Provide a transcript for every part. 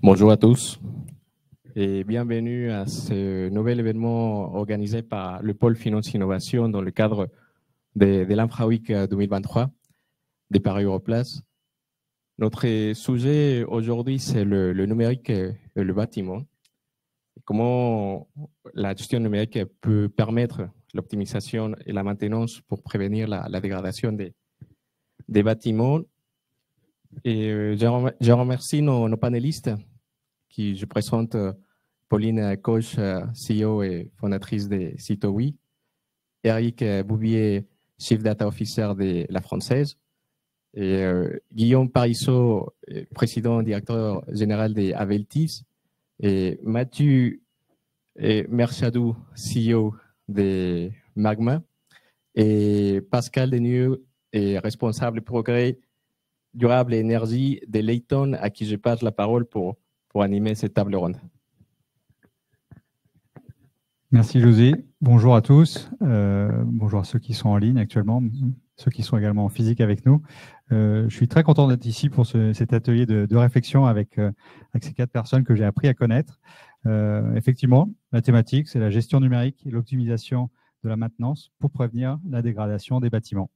Bonjour à tous et bienvenue à ce nouvel événement organisé par le Pôle Finance Innovation dans le cadre de l'Infra Week 2023 de Paris Europlace. Notre sujet aujourd'hui, c'est le numérique et le bâtiment. Comment la gestion numérique peut permettre l'optimisation et la maintenance pour prévenir la dégradation des bâtiments. Et je remercie nos panélistes qui je présente Pauline Koch, CEO et fondatrice de Citowi, Eric Bouvier, Chief Data Officer de La Française, et Guillaume Parisot, président directeur général de Aveltis, et Mathieu Merchadou, CEO de Magma, et Pascal Denieux, responsable progrès durable et énergie de Layton, à qui je passe la parole pour animer cette table ronde. Merci José. Bonjour à tous. Bonjour à ceux qui sont en ligne actuellement, ceux qui sont également en physique avec nous. Je suis très content d'être ici pour cet atelier de réflexion avec ces 4 personnes que j'ai appris à connaître. Effectivement, la thématique, c'est la gestion numérique et l'optimisation de la maintenance pour prévenir la dégradation des bâtiments.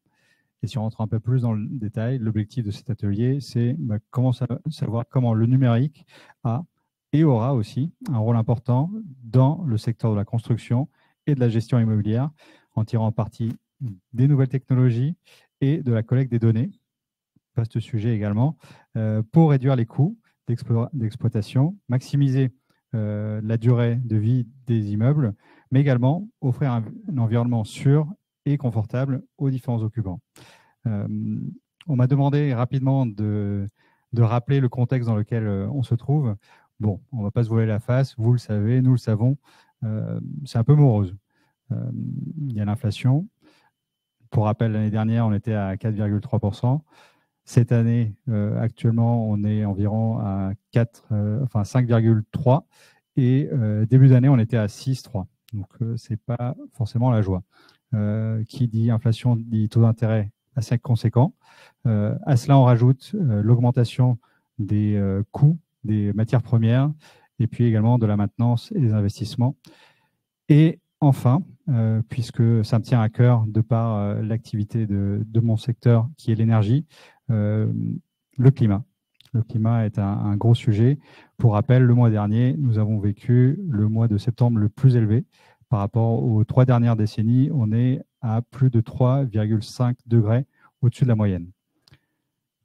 Et si on rentre un peu plus dans le détail, l'objectif de cet atelier, c'est savoir comment le numérique a et aura aussi un rôle important dans le secteur de la construction et de la gestion immobilière, en tirant parti des nouvelles technologies et de la collecte des données, vaste sujet également, pour réduire les coûts d'exploitation, maximiser la durée de vie des immeubles, mais également offrir un environnement sûr et confortable aux différents occupants. On m'a demandé rapidement de rappeler le contexte dans lequel on se trouve. Bon, on ne va pas se voiler la face, vous le savez, nous le savons, c'est un peu morose. Il y a l'inflation. Pour rappel, l'année dernière, on était à 4,3%. Cette année, actuellement, on est environ à 5,3%. Et début d'année, on était à 6,3%. Donc, ce n'est pas forcément la joie. Qui dit inflation dit taux d'intérêt assez conséquent. À cela, on rajoute l'augmentation des coûts des matières premières et puis également de la maintenance et des investissements. Et enfin, puisque ça me tient à cœur de par l'activité de mon secteur qui est l'énergie, le climat. Le climat est un gros sujet. Pour rappel, le mois dernier, nous avons vécu le mois de septembre le plus élevé. Par rapport aux 3 dernières décennies, on est à plus de 3,5 degrés au-dessus de la moyenne.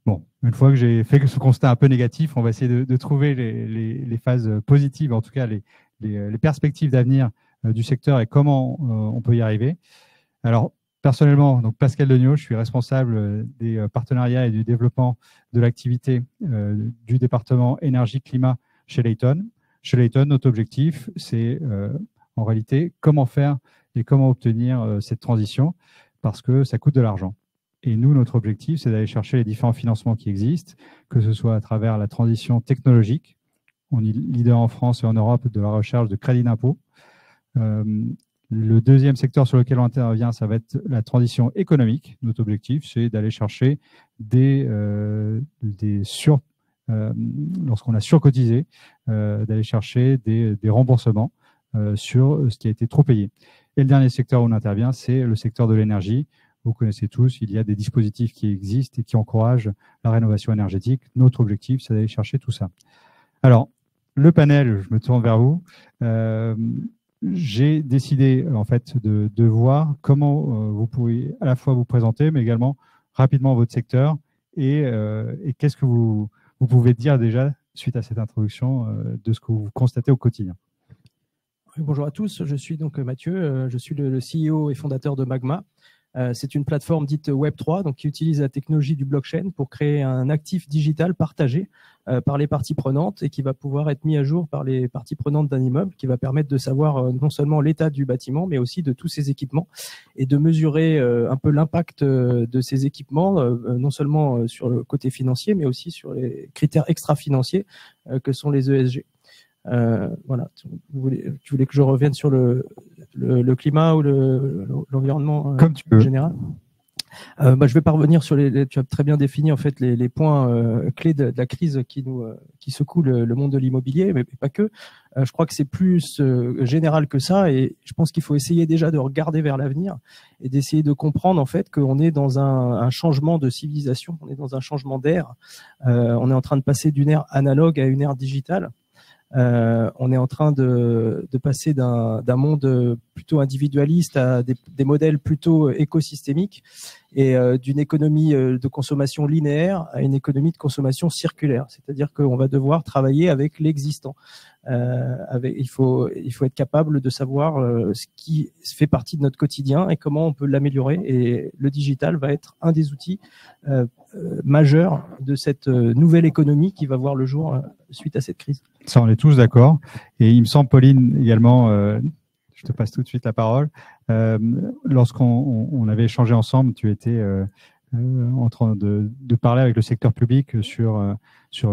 Bon, une fois que j'ai fait ce constat un peu négatif, on va essayer de trouver les phases positives, en tout cas les perspectives d'avenir du secteur et comment on peut y arriver. Alors, personnellement, donc Pascal Denieux, je suis responsable des partenariats et du développement de l'activité du département énergie-climat chez Layton. Chez Layton, notre objectif, c'est en réalité comment faire et comment obtenir cette transition parce que ça coûte de l'argent. Et nous, notre objectif, c'est d'aller chercher les différents financements qui existent, que ce soit à travers la transition technologique. On est leader en France et en Europe de la recherche de crédit d'impôt. Le deuxième secteur sur lequel on intervient, ça va être la transition économique. Notre objectif, c'est d'aller chercher lorsqu'on a surcotisé, d'aller chercher des remboursements sur ce qui a été trop payé. Et le dernier secteur où on intervient, c'est le secteur de l'énergie. Vous connaissez tous, il y a des dispositifs qui existent et qui encouragent la rénovation énergétique. Notre objectif, c'est d'aller chercher tout ça. Alors, le panel, je me tourne vers vous. J'ai décidé en fait de voir comment vous pouvez à la fois vous présenter, mais également rapidement votre secteur et qu'est-ce que vous pouvez dire déjà suite à cette introduction de ce que vous constatez au quotidien. Bonjour à tous, je suis donc Mathieu, je suis le CEO et fondateur de Magma. C'est une plateforme dite Web3 donc, qui utilise la technologie du blockchain pour créer un actif digital partagé par les parties prenantes et qui va pouvoir être mis à jour par les parties prenantes d'un immeuble, qui va permettre de savoir non seulement l'état du bâtiment, mais aussi de tous ses équipements et de mesurer un peu l'impact de ces équipements, non seulement sur le côté financier, mais aussi sur les critères extra-financiers que sont les ESG. Voilà. Tu voulais que je revienne sur le climat ou l'environnement Comme tu veux. général? Je vais pas revenir sur tu as très bien défini en fait les points clés de la crise qui secoue le monde de l'immobilier, mais pas que. Je crois que c'est plus général que ça, et je pense qu'il faut essayer déjà de regarder vers l'avenir et d'essayer de comprendre en fait qu'on est dans un changement de civilisation, on est dans un changement d'ère. On est en train de passer d'une ère analogue à une ère digitale. On est en train de passer d'un monde plutôt individualiste à des modèles plutôt écosystémiques, et d'une économie de consommation linéaire à une économie de consommation circulaire. C'est-à-dire qu'on va devoir travailler avec l'existant. Il faut être capable de savoir ce qui fait partie de notre quotidien et comment on peut l'améliorer. Et le digital va être un des outils majeurs de cette nouvelle économie qui va voir le jour suite à cette crise. Ça, on est tous d'accord. Et il me semble, Pauline, également, je te passe tout de suite la parole. Lorsqu'on avait échangé ensemble, tu étais en train de parler avec le secteur public sur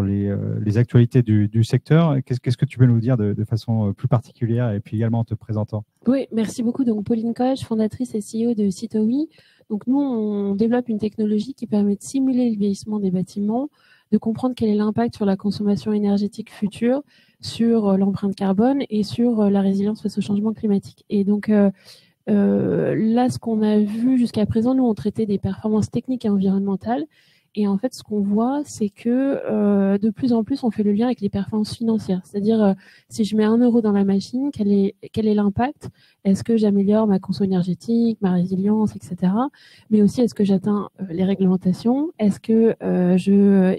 les actualités du secteur. Qu'est-ce que tu peux nous dire de façon plus particulière, et puis également en te présentant? Oui, merci beaucoup. Donc, Pauline Coche, fondatrice et CEO de Citowi. Donc, nous, on développe une technologie qui permet de simuler le vieillissement des bâtiments, de comprendre quel est l'impact sur la consommation énergétique future, sur l'empreinte carbone et sur la résilience face au changement climatique. Et donc, là, ce qu'on a vu jusqu'à présent, nous, on traitait des performances techniques et environnementales. Et en fait, ce qu'on voit, c'est que de plus en plus, on fait le lien avec les performances financières. C'est-à-dire, si je mets 1 euro dans la machine, quel est l'impact? Est-ce que j'améliore ma conso énergétique, ma résilience, etc. Mais aussi, est-ce que j'atteins les réglementations? Est-ce que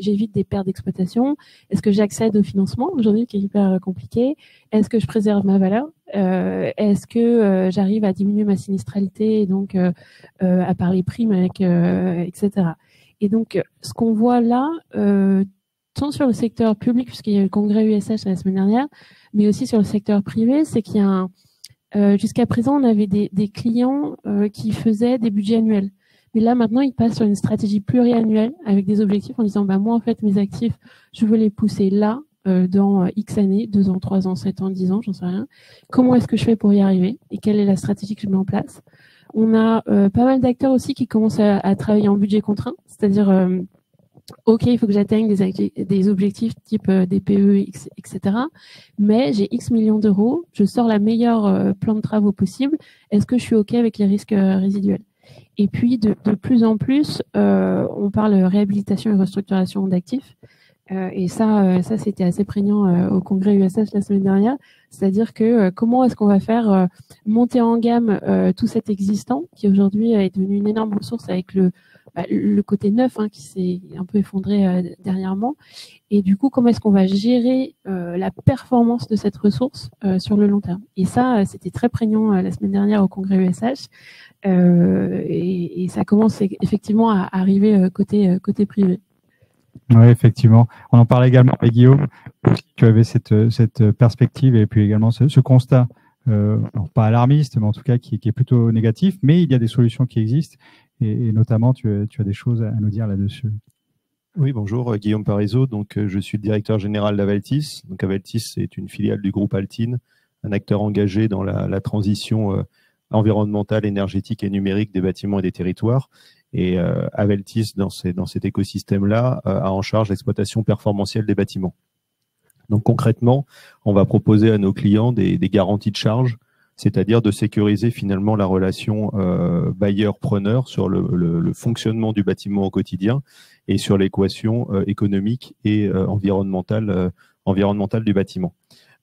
j'évite des pertes d'exploitation? Est-ce que j'accède au financement aujourd'hui, qui est hyper compliqué? Est-ce que je préserve ma valeur? Est-ce que j'arrive à diminuer ma sinistralité et donc à parler primes avec, etc. Et donc, ce qu'on voit là, tant sur le secteur public, puisqu'il y a eu le congrès USH la semaine dernière, mais aussi sur le secteur privé, c'est qu'il y a jusqu'à présent, on avait des clients qui faisaient des budgets annuels. Mais là, maintenant, ils passent sur une stratégie pluriannuelle avec des objectifs en disant, moi, en fait, mes actifs, je veux les pousser là, dans X années, 2 ans, 3 ans, 7 ans, 10 ans, j'en sais rien. Comment est-ce que je fais pour y arriver? Et quelle est la stratégie que je mets en place? On a pas mal d'acteurs aussi qui commencent à travailler en budget contraint, c'est-à-dire, OK, il faut que j'atteigne des objectifs type DPE, etc. Mais j'ai X millions d'euros, je sors la meilleure plan de travaux possible. Est-ce que je suis OK avec les risques résiduels? Et puis, de plus en plus, on parle réhabilitation et restructuration d'actifs. Et ça c'était assez prégnant au congrès USH la semaine dernière. C'est-à-dire que comment est-ce qu'on va faire monter en gamme tout cet existant qui aujourd'hui est devenu une énorme ressource avec le côté neuf qui s'est un peu effondré dernièrement. Et du coup, comment est-ce qu'on va gérer la performance de cette ressource sur le long terme? Et ça, c'était très prégnant la semaine dernière au congrès USH. Et ça commence effectivement à arriver côté privé. Oui, effectivement. On en parlait également avec Guillaume. Tu avais cette perspective et puis également ce constat, alors pas alarmiste, mais en tout cas qui est plutôt négatif. Mais il y a des solutions qui existent et notamment tu as des choses à nous dire là-dessus. Oui, bonjour, Guillaume Parizeau. Donc, je suis le directeur général d'Aveltis. Donc, Aveltis, c'est une filiale du groupe Altine, un acteur engagé dans la transition environnementale, énergétique et numérique des bâtiments et des territoires. Et Aveltis, dans cet écosystème-là, a en charge l'exploitation performantielle des bâtiments. Donc concrètement, on va proposer à nos clients des garanties de charge, c'est-à-dire de sécuriser finalement la relation bailleur-preneur sur le fonctionnement du bâtiment au quotidien et sur l'équation économique et environnementale du bâtiment.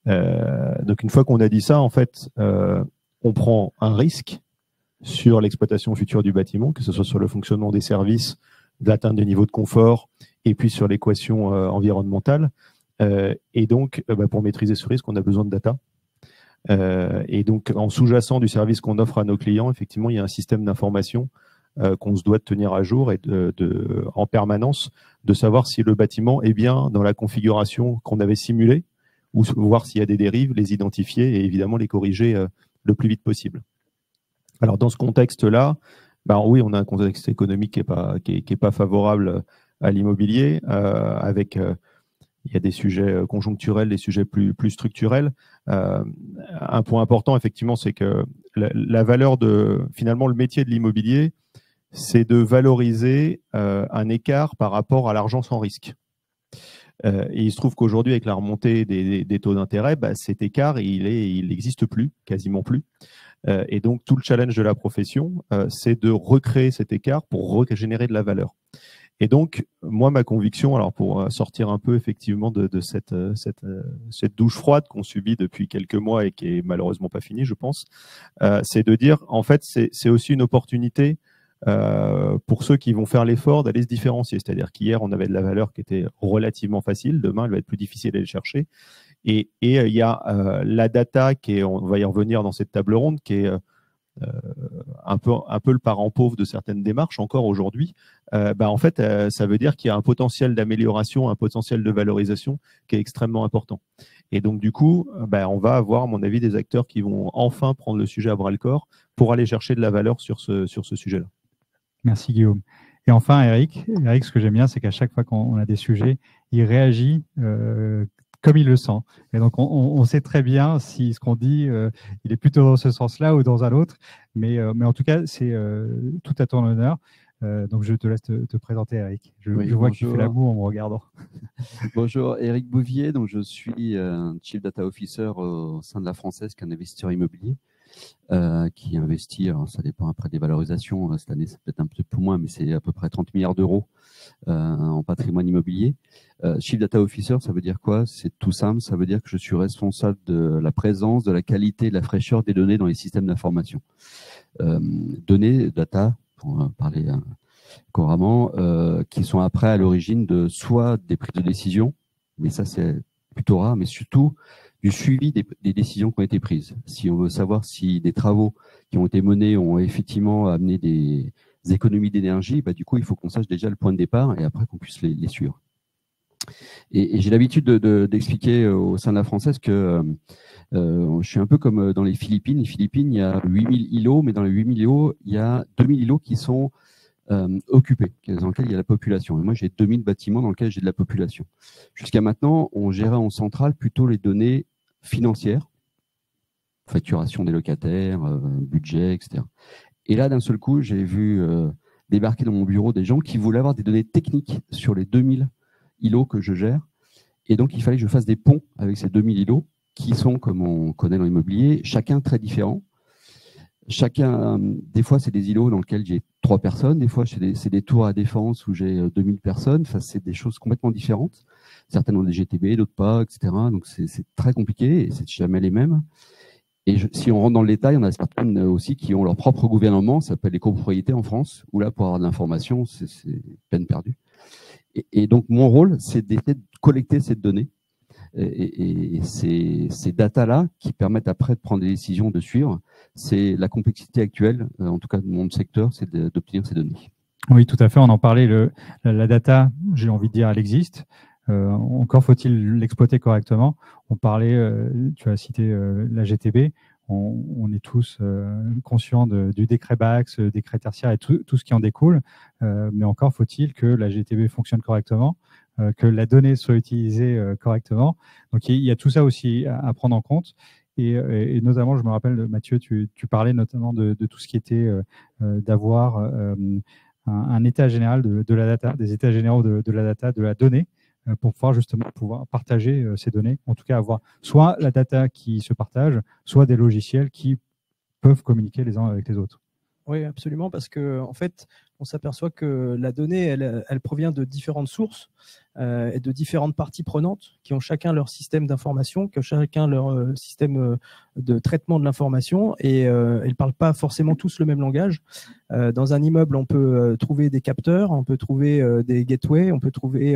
Donc une fois qu'on a dit ça, en fait, on prend un risque sur l'exploitation future du bâtiment, que ce soit sur le fonctionnement des services, de l'atteinte du niveau de confort, et puis sur l'équation environnementale. Et donc, pour maîtriser ce risque, on a besoin de data. Et donc, en sous-jacent du service qu'on offre à nos clients, effectivement, il y a un système d'information qu'on se doit de tenir à jour et en permanence, de savoir si le bâtiment est bien dans la configuration qu'on avait simulée, ou voir s'il y a des dérives, les identifier et évidemment les corriger le plus vite possible. Alors, dans ce contexte-là, oui, on a un contexte économique qui est pas favorable à l'immobilier, avec il y a des sujets conjoncturels, des sujets plus structurels. Un point important, effectivement, c'est que la valeur finalement, le métier de l'immobilier, c'est de valoriser un écart par rapport à l'argent sans risque. Et il se trouve qu'aujourd'hui, avec la remontée des taux d'intérêt, cet écart, il n'existe plus, quasiment plus. Et donc, tout le challenge de la profession, c'est de recréer cet écart pour régénérer de la valeur. Et donc, moi, ma conviction, alors pour sortir un peu effectivement de cette douche froide qu'on subit depuis quelques mois et qui est malheureusement pas finie, je pense, c'est de dire, en fait, c'est aussi une opportunité pour ceux qui vont faire l'effort d'aller se différencier. C'est-à-dire qu'hier, on avait de la valeur qui était relativement facile. Demain, elle va être plus difficile d'aller chercher. Et il y a la data on va y revenir dans cette table ronde, qui est un peu le parent pauvre de certaines démarches encore aujourd'hui. En fait, ça veut dire qu'il y a un potentiel d'amélioration, un potentiel de valorisation qui est extrêmement important. Et donc, du coup, on va avoir, à mon avis, des acteurs qui vont enfin prendre le sujet à bras-le-corps pour aller chercher de la valeur sur ce sujet-là. Merci Guillaume. Et enfin, Eric, ce que j'aime bien, c'est qu'à chaque fois qu'on a des sujets, il réagit comme il le sent. Et donc, on sait très bien si ce qu'on dit, il est plutôt dans ce sens-là ou dans un autre. Mais en tout cas, c'est tout à ton honneur. Donc, je te laisse te présenter, Eric. Je vois que tu fais la moue en me regardant. Bonjour, Eric Bouvier. Donc, je suis Chief Data Officer au sein de La Française, qui est un investisseur immobilier qui investit, alors ça dépend après des valorisations. Cette année, c'est peut-être un peu moins, mais c'est à peu près 30 milliards d'euros en patrimoine immobilier. Chief Data Officer, ça veut dire quoi? C'est tout simple, ça veut dire que je suis responsable de la présence, de la qualité et de la fraîcheur des données dans les systèmes d'information. Données, data, pour parler couramment, qui sont après à l'origine de soit des prises de décision, mais ça c'est plutôt rare, mais surtout du suivi des décisions qui ont été prises. Si on veut savoir si des travaux qui ont été menés ont effectivement amené des économies d'énergie, du coup, il faut qu'on sache déjà le point de départ et après qu'on puisse les suivre. Et j'ai l'habitude d'expliquer au sein de La Française que je suis un peu comme dans les Philippines. Les Philippines, il y a 8000 îlots, mais dans les 8000 îlots, il y a 2000 îlots qui sont occupés, dans lesquels il y a la population. Et moi, j'ai 2000 bâtiments dans lesquels j'ai de la population. Jusqu'à maintenant, on gérait en centrale plutôt les données financières, facturation des locataires, budget, etc. Et là, d'un seul coup, j'ai vu débarquer dans mon bureau des gens qui voulaient avoir des données techniques sur les 2000 îlots que je gère. Et donc, il fallait que je fasse des ponts avec ces 2000 îlots qui sont, comme on connaît dans l'immobilier, chacun très différent. Chacun, des fois, c'est des îlots dans lesquels j'ai 3 personnes. Des fois, c'est des tours à défense où j'ai 2000 personnes. Enfin, c'est des choses complètement différentes. Certaines ont des GTB, d'autres pas, etc. Donc, c'est très compliqué et c'est jamais les mêmes. Et si on rentre dans le détail, on a certaines aussi qui ont leur propre gouvernement. Ça s'appelle les copropriétés en France, où là, pour avoir de l'information, c'est peine perdue. Et donc, mon rôle, c'est d'essayer de collecter cette donnée. Et ces datas-là qui permettent après de prendre des décisions, de suivre, c'est la complexité actuelle, en tout cas de mon secteur, c'est d'obtenir ces données. Oui, tout à fait, on en parlait. La data, j'ai envie de dire, elle existe. Encore faut-il l'exploiter correctement. On parlait, tu as cité la GTB, on est tous conscients du décret Bax, décret tertiaire et tout ce qui en découle, mais encore faut-il que la GTB fonctionne correctement, que la donnée soit utilisée correctement. Donc, il y a tout ça aussi à prendre en compte. Et notamment, je me rappelle, Mathieu, tu parlais notamment de tout ce qui était d'avoir un état général de la data, des états généraux de la data, de la donnée, pour pouvoir partager ces données. En tout cas, avoir soit la data qui se partage, soit des logiciels qui peuvent communiquer les uns avec les autres. Oui, absolument, parce que en fait, on s'aperçoit que la donnée, elle provient de différentes sources et de différentes parties prenantes qui ont chacun leur système d'information, qui ont chacun leur système de traitement de l'information et ils ne parlent pas forcément tous le même langage. Dans un immeuble, on peut trouver des capteurs, on peut trouver des gateways, on peut trouver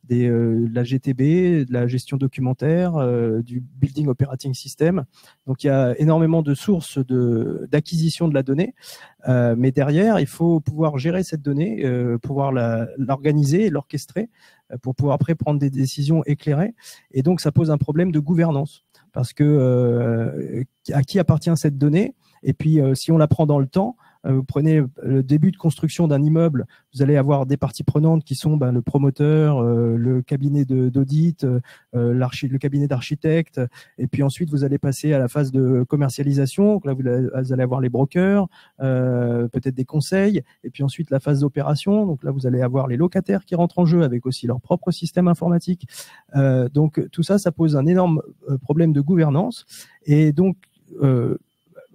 la GTB, de la gestion documentaire, du Building Operating System. Donc, il y a énormément de sources d'acquisition de la donnée. Mais derrière, il faut pouvoir gérer cette donnée, pouvoir l'organiser et l'orchestrer pour pouvoir après prendre des décisions éclairées. Et donc, ça pose un problème de gouvernance parce que à qui appartient cette donnée? Et puis, si on la prend dans le temps, Vous prenez le début de construction d'un immeuble, vous allez avoir des parties prenantes qui sont le promoteur, le cabinet d'audit, le cabinet d'architecte, et puis ensuite vous allez passer à la phase de commercialisation. Donc là, vous allez avoir les brokers, peut-être des conseils, et puis ensuite la phase d'opération. Donc là, vous allez avoir les locataires qui rentrent en jeu avec aussi leur propre système informatique. Donc tout ça, ça pose un énorme problème de gouvernance. Et donc,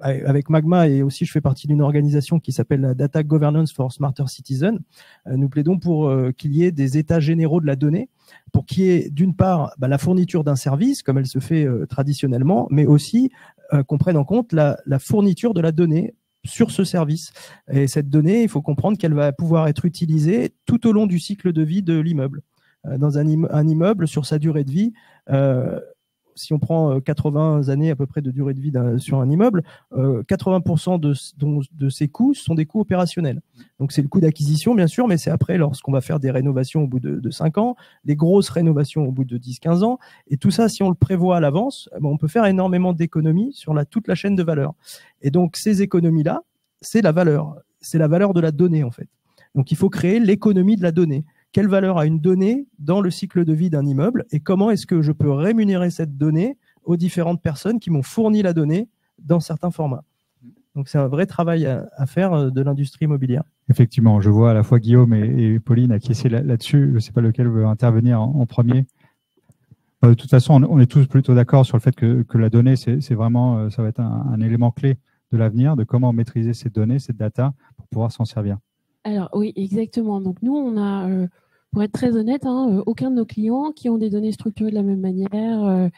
avec Magma, et aussi je fais partie d'une organisation qui s'appelle la Data Governance for Smarter Citizen, nous plaidons pour qu'il y ait des états généraux de la donnée, pour qu'il y ait d'une part la fourniture d'un service, comme elle se fait traditionnellement, mais aussi qu'on prenne en compte la fourniture de la donnée sur ce service. Et cette donnée, il faut comprendre qu'elle va pouvoir être utilisée tout au long du cycle de vie de l'immeuble. Dans un immeuble, sur sa durée de vie, si on prend 80 années à peu près de durée de vie sur un immeuble, 80% de ces coûts sont des coûts opérationnels. Donc c'est le coût d'acquisition bien sûr, mais c'est après lorsqu'on va faire des rénovations au bout de 5 ans, des grosses rénovations au bout de 10-15 ans, et tout ça, si on le prévoit à l'avance, on peut faire énormément d'économies sur toute la chaîne de valeur. Et donc ces économies-là, c'est la valeur de la donnée en fait. Donc il faut créer l'économie de la donnée. Quelle valeur a une donnée dans le cycle de vie d'un immeuble et comment est-ce que je peux rémunérer cette donnée aux différentes personnes qui m'ont fourni la donnée dans certains formats. Donc c'est un vrai travail à faire de l'industrie immobilière. Effectivement, je vois à la fois Guillaume et Pauline acquiescer là-dessus. Je ne sais pas lequel veut intervenir en premier. De toute façon, on est tous plutôt d'accord sur le fait que la donnée, c'est vraiment, ça va être un élément clé de l'avenir, de comment maîtriser ces données, cette data, pour pouvoir s'en servir. Alors oui, exactement. Donc nous, on a, pour être très honnête, aucun de nos clients qui ont des données structurées de la même manière.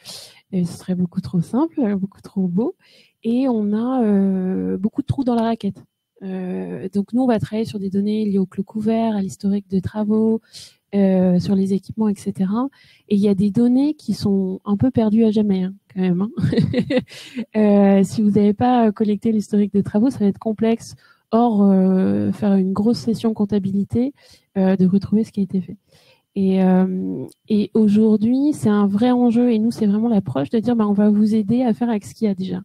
Ce serait beaucoup trop simple, beaucoup trop beau. Et on a beaucoup de trous dans la raquette. Donc nous, on va travailler sur des données liées au clos couvert, à l'historique de travaux, sur les équipements, etc. Et il y a des données qui sont un peu perdues à jamais, quand même. Si vous n'avez pas collecté l'historique de travaux, ça va être complexe. Or, faire une grosse session comptabilité, de retrouver ce qui a été fait. Et aujourd'hui, c'est un vrai enjeu. Et nous, c'est vraiment l'approche de dire, on va vous aider à faire avec ce qu'il y a déjà.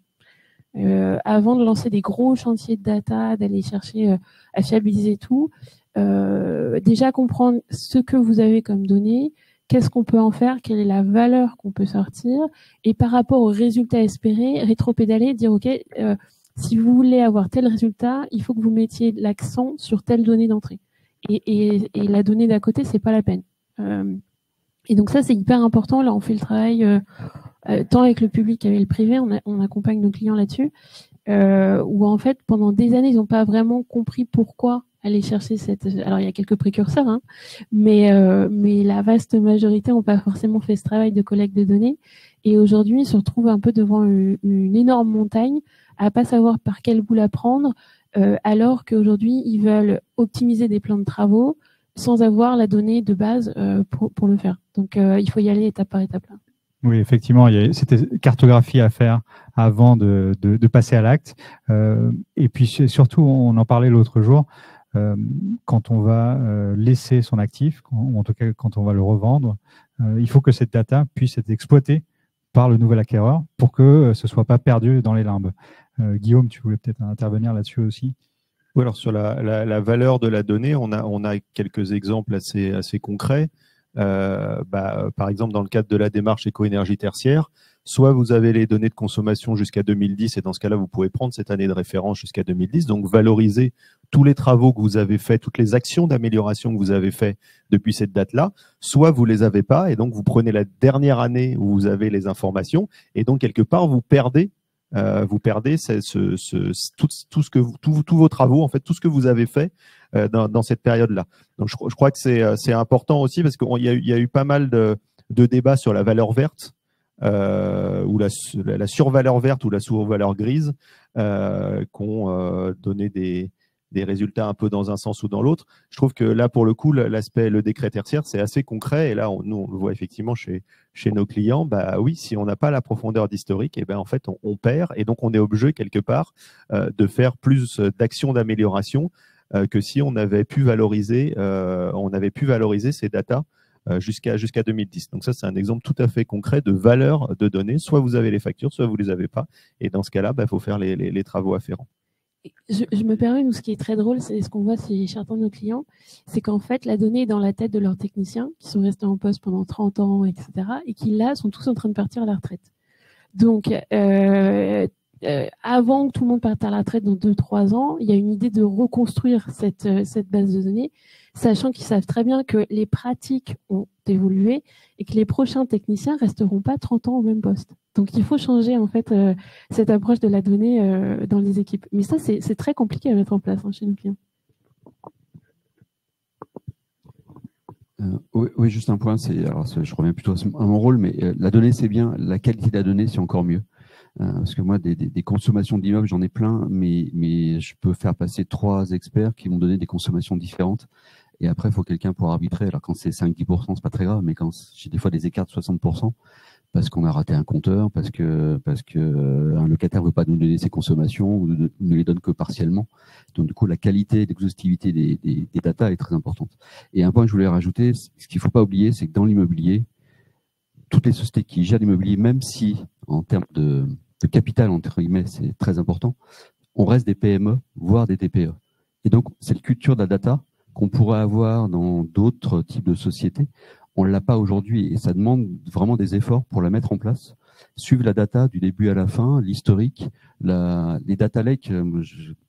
Avant de lancer des gros chantiers de data, d'aller chercher à fiabiliser tout, déjà comprendre ce que vous avez comme données, qu'est-ce qu'on peut en faire, quelle est la valeur qu'on peut sortir, et par rapport aux résultats espérés, rétro-pédaler, dire ok, si vous voulez avoir tel résultat, il faut que vous mettiez l'accent sur telle donnée d'entrée. Et la donnée d'à côté, c'est pas la peine. Et donc ça, c'est hyper important. Là, on fait le travail tant avec le public qu'avec le privé. On accompagne nos clients là-dessus. Où en fait, pendant des années, ils n'ont pas vraiment compris pourquoi aller chercher cette. Alors, il y a quelques précurseurs, mais la vaste majorité n'ont pas forcément fait ce travail de collecte de données. Et aujourd'hui, ils se retrouvent un peu devant une énorme montagne à pas savoir par quel bout la prendre, alors qu'aujourd'hui, ils veulent optimiser des plans de travaux sans avoir la donnée de base pour le faire. Donc, il faut y aller étape par étape. Là. Oui, effectivement, c'était cartographie à faire avant de passer à l'acte. Et puis, surtout, on en parlait l'autre jour, quand on va laisser son actif, ou en tout cas quand on va le revendre, il faut que cette data puisse être exploitée par le nouvel acquéreur pour que ce ne soit pas perdu dans les limbes. Guillaume, tu voulais peut-être intervenir là-dessus aussi. Oui, alors sur la valeur de la donnée, on a quelques exemples assez concrets. Par exemple, dans le cadre de la démarche éco-énergie tertiaire, soit vous avez les données de consommation jusqu'à 2010, et dans ce cas-là, vous pouvez prendre cette année de référence jusqu'à 2010, donc valoriser tous les travaux que vous avez faits, toutes les actions d'amélioration que vous avez fait depuis cette date-là, soit vous les avez pas, et donc vous prenez la dernière année où vous avez les informations, et donc quelque part, vous perdez tous vos travaux, en fait, tout ce que vous avez fait dans cette période-là. Donc, je crois que c'est important aussi parce qu'il y a eu pas mal de débats sur la valeur verte ou la survaleur verte ou la sous-valeur grise qui ont donné des résultats un peu dans un sens ou dans l'autre. Je trouve que là, pour le coup, le décret tertiaire, c'est assez concret. Et là, nous, on le voit effectivement chez nos clients. Bah oui, si on n'a pas la profondeur d'historique, et ben en fait, on perd. Et donc, on est obligé quelque part de faire plus d'actions d'amélioration que si on avait pu valoriser, ces datas jusqu'à 2010. Donc ça, c'est un exemple tout à fait concret de valeur de données. Soit vous avez les factures, soit vous les avez pas. Et dans ce cas-là, il faut faire les travaux afférents. Je me permets, nous, ce qui est très drôle, c'est ce qu'on voit chez certains de nos clients, c'est qu'en fait, la donnée est dans la tête de leurs techniciens qui sont restés en poste pendant 30 ans, etc., et qui, là, sont tous en train de partir à la retraite. Donc, avant que tout le monde parte à la retraite dans 2-3 ans, il y a une idée de reconstruire cette base de données, sachant qu'ils savent très bien que les pratiques ont évolué et que les prochains techniciens resteront pas 30 ans au même poste. Donc, il faut changer en fait cette approche de la donnée dans les équipes. Mais ça, c'est très compliqué à mettre en place chez nos clients. Oui, juste un point. Alors, je reviens plutôt à mon rôle, mais la donnée, c'est bien. La qualité de la donnée, c'est encore mieux. Parce que moi, des consommations d'immeubles, j'en ai plein, mais je peux faire passer 3 experts qui vont donner des consommations différentes. Et après, il faut quelqu'un pour arbitrer. Alors, quand c'est 5-10%, c'est pas très grave, mais quand j'ai des fois des écarts de 60%, parce qu'on a raté un compteur, parce que un locataire veut pas nous donner ses consommations ou ne les donne que partiellement. Donc, du coup, la qualité, l'exhaustivité des data est très importante. Et un point que je voulais rajouter, ce qu'il faut pas oublier, c'est que dans l'immobilier, toutes les sociétés qui gèrent l'immobilier, même si en termes de capital, entre guillemets, c'est très important, on reste des PME, voire des TPE. Et donc, cette culture de la data qu'on pourrait avoir dans d'autres types de sociétés, on ne l'a pas aujourd'hui et ça demande vraiment des efforts pour la mettre en place. Suivre la data du début à la fin, l'historique, les data lakes,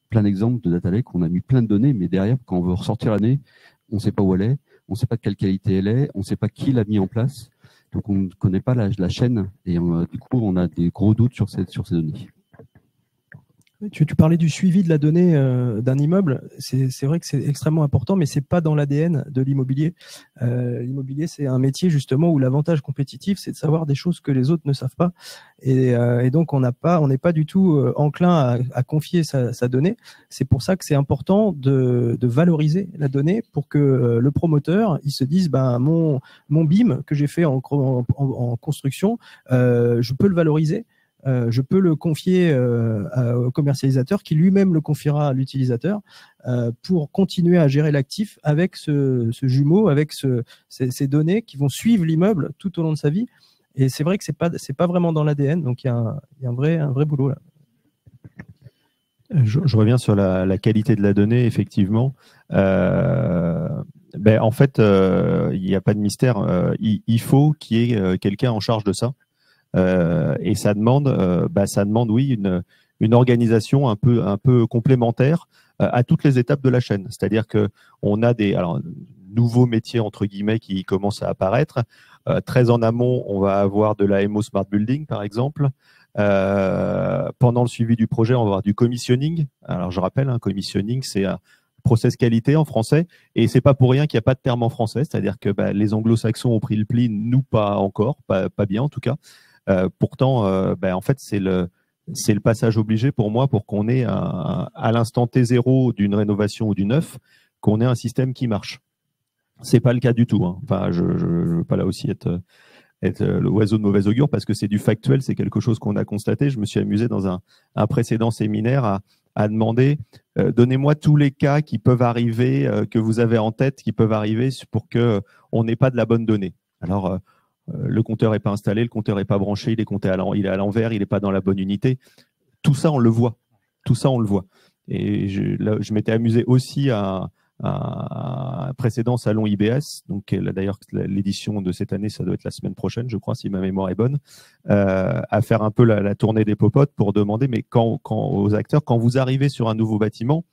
plein d'exemples de data lakes, on a mis plein de données, mais derrière, quand on veut ressortir la donnée, on ne sait pas où elle est, on ne sait pas de quelle qualité elle est, on ne sait pas qui l'a mis en place. Donc, on ne connaît pas la chaîne et du coup, on a des gros doutes sur ces données. Tu parlais du suivi de la donnée d'un immeuble. C'est vrai que c'est extrêmement important, mais c'est pas dans l'ADN de l'immobilier. L'immobilier, c'est un métier justement où l'avantage compétitif, c'est de savoir des choses que les autres ne savent pas. Et donc, on n'est pas du tout enclin à confier sa donnée. C'est pour ça que c'est important de valoriser la donnée pour que le promoteur, il se dise, mon BIM que j'ai fait en construction, je peux le valoriser. Je peux le confier au commercialisateur qui lui-même le confiera à l'utilisateur pour continuer à gérer l'actif avec ce jumeau, avec ces données qui vont suivre l'immeuble tout au long de sa vie. Et c'est vrai que c'est pas vraiment dans l'ADN, donc il y a un vrai boulot là. Je reviens sur la qualité de la donnée, effectivement. En fait, il n'y a pas de mystère. Il faut qu'il y ait quelqu'un en charge de ça. Et ça demande, oui, une organisation un peu complémentaire à toutes les étapes de la chaîne. C'est-à-dire que on a des nouveaux métiers entre guillemets qui commencent à apparaître. Très en amont, on va avoir de la MO Smart Building, par exemple. Pendant le suivi du projet, on va avoir du commissioning. Alors je rappelle, commissioning, c'est un process qualité en français, et c'est pas pour rien qu'il n'y a pas de terme en français. C'est-à-dire que les Anglo-Saxons ont pris le pli, nous pas encore, pas bien en tout cas. Pourtant, en fait, c'est le passage obligé pour moi pour qu'on ait à l'instant T0 d'une rénovation ou du neuf, qu'on ait un système qui marche. C'est pas le cas du tout. Enfin, je veux pas là aussi être l'oiseau de mauvais augure parce que c'est du factuel, c'est quelque chose qu'on a constaté. Je me suis amusé dans un précédent séminaire à demander donnez-moi tous les cas qui peuvent arriver, que vous avez en tête, qui peuvent arriver pour que on n'ait pas de la bonne donnée. Alors le compteur n'est pas installé, le compteur n'est pas branché, il est à l'envers, il n'est pas dans la bonne unité. Tout ça, on le voit. Tout ça, on le voit. Et je m'étais amusé aussi à un précédent salon IBS. Donc, d'ailleurs, l'édition de cette année, ça doit être la semaine prochaine, je crois, si ma mémoire est bonne, à faire un peu la tournée des popotes pour demander, mais quand aux acteurs, quand vous arrivez sur un nouveau bâtiment,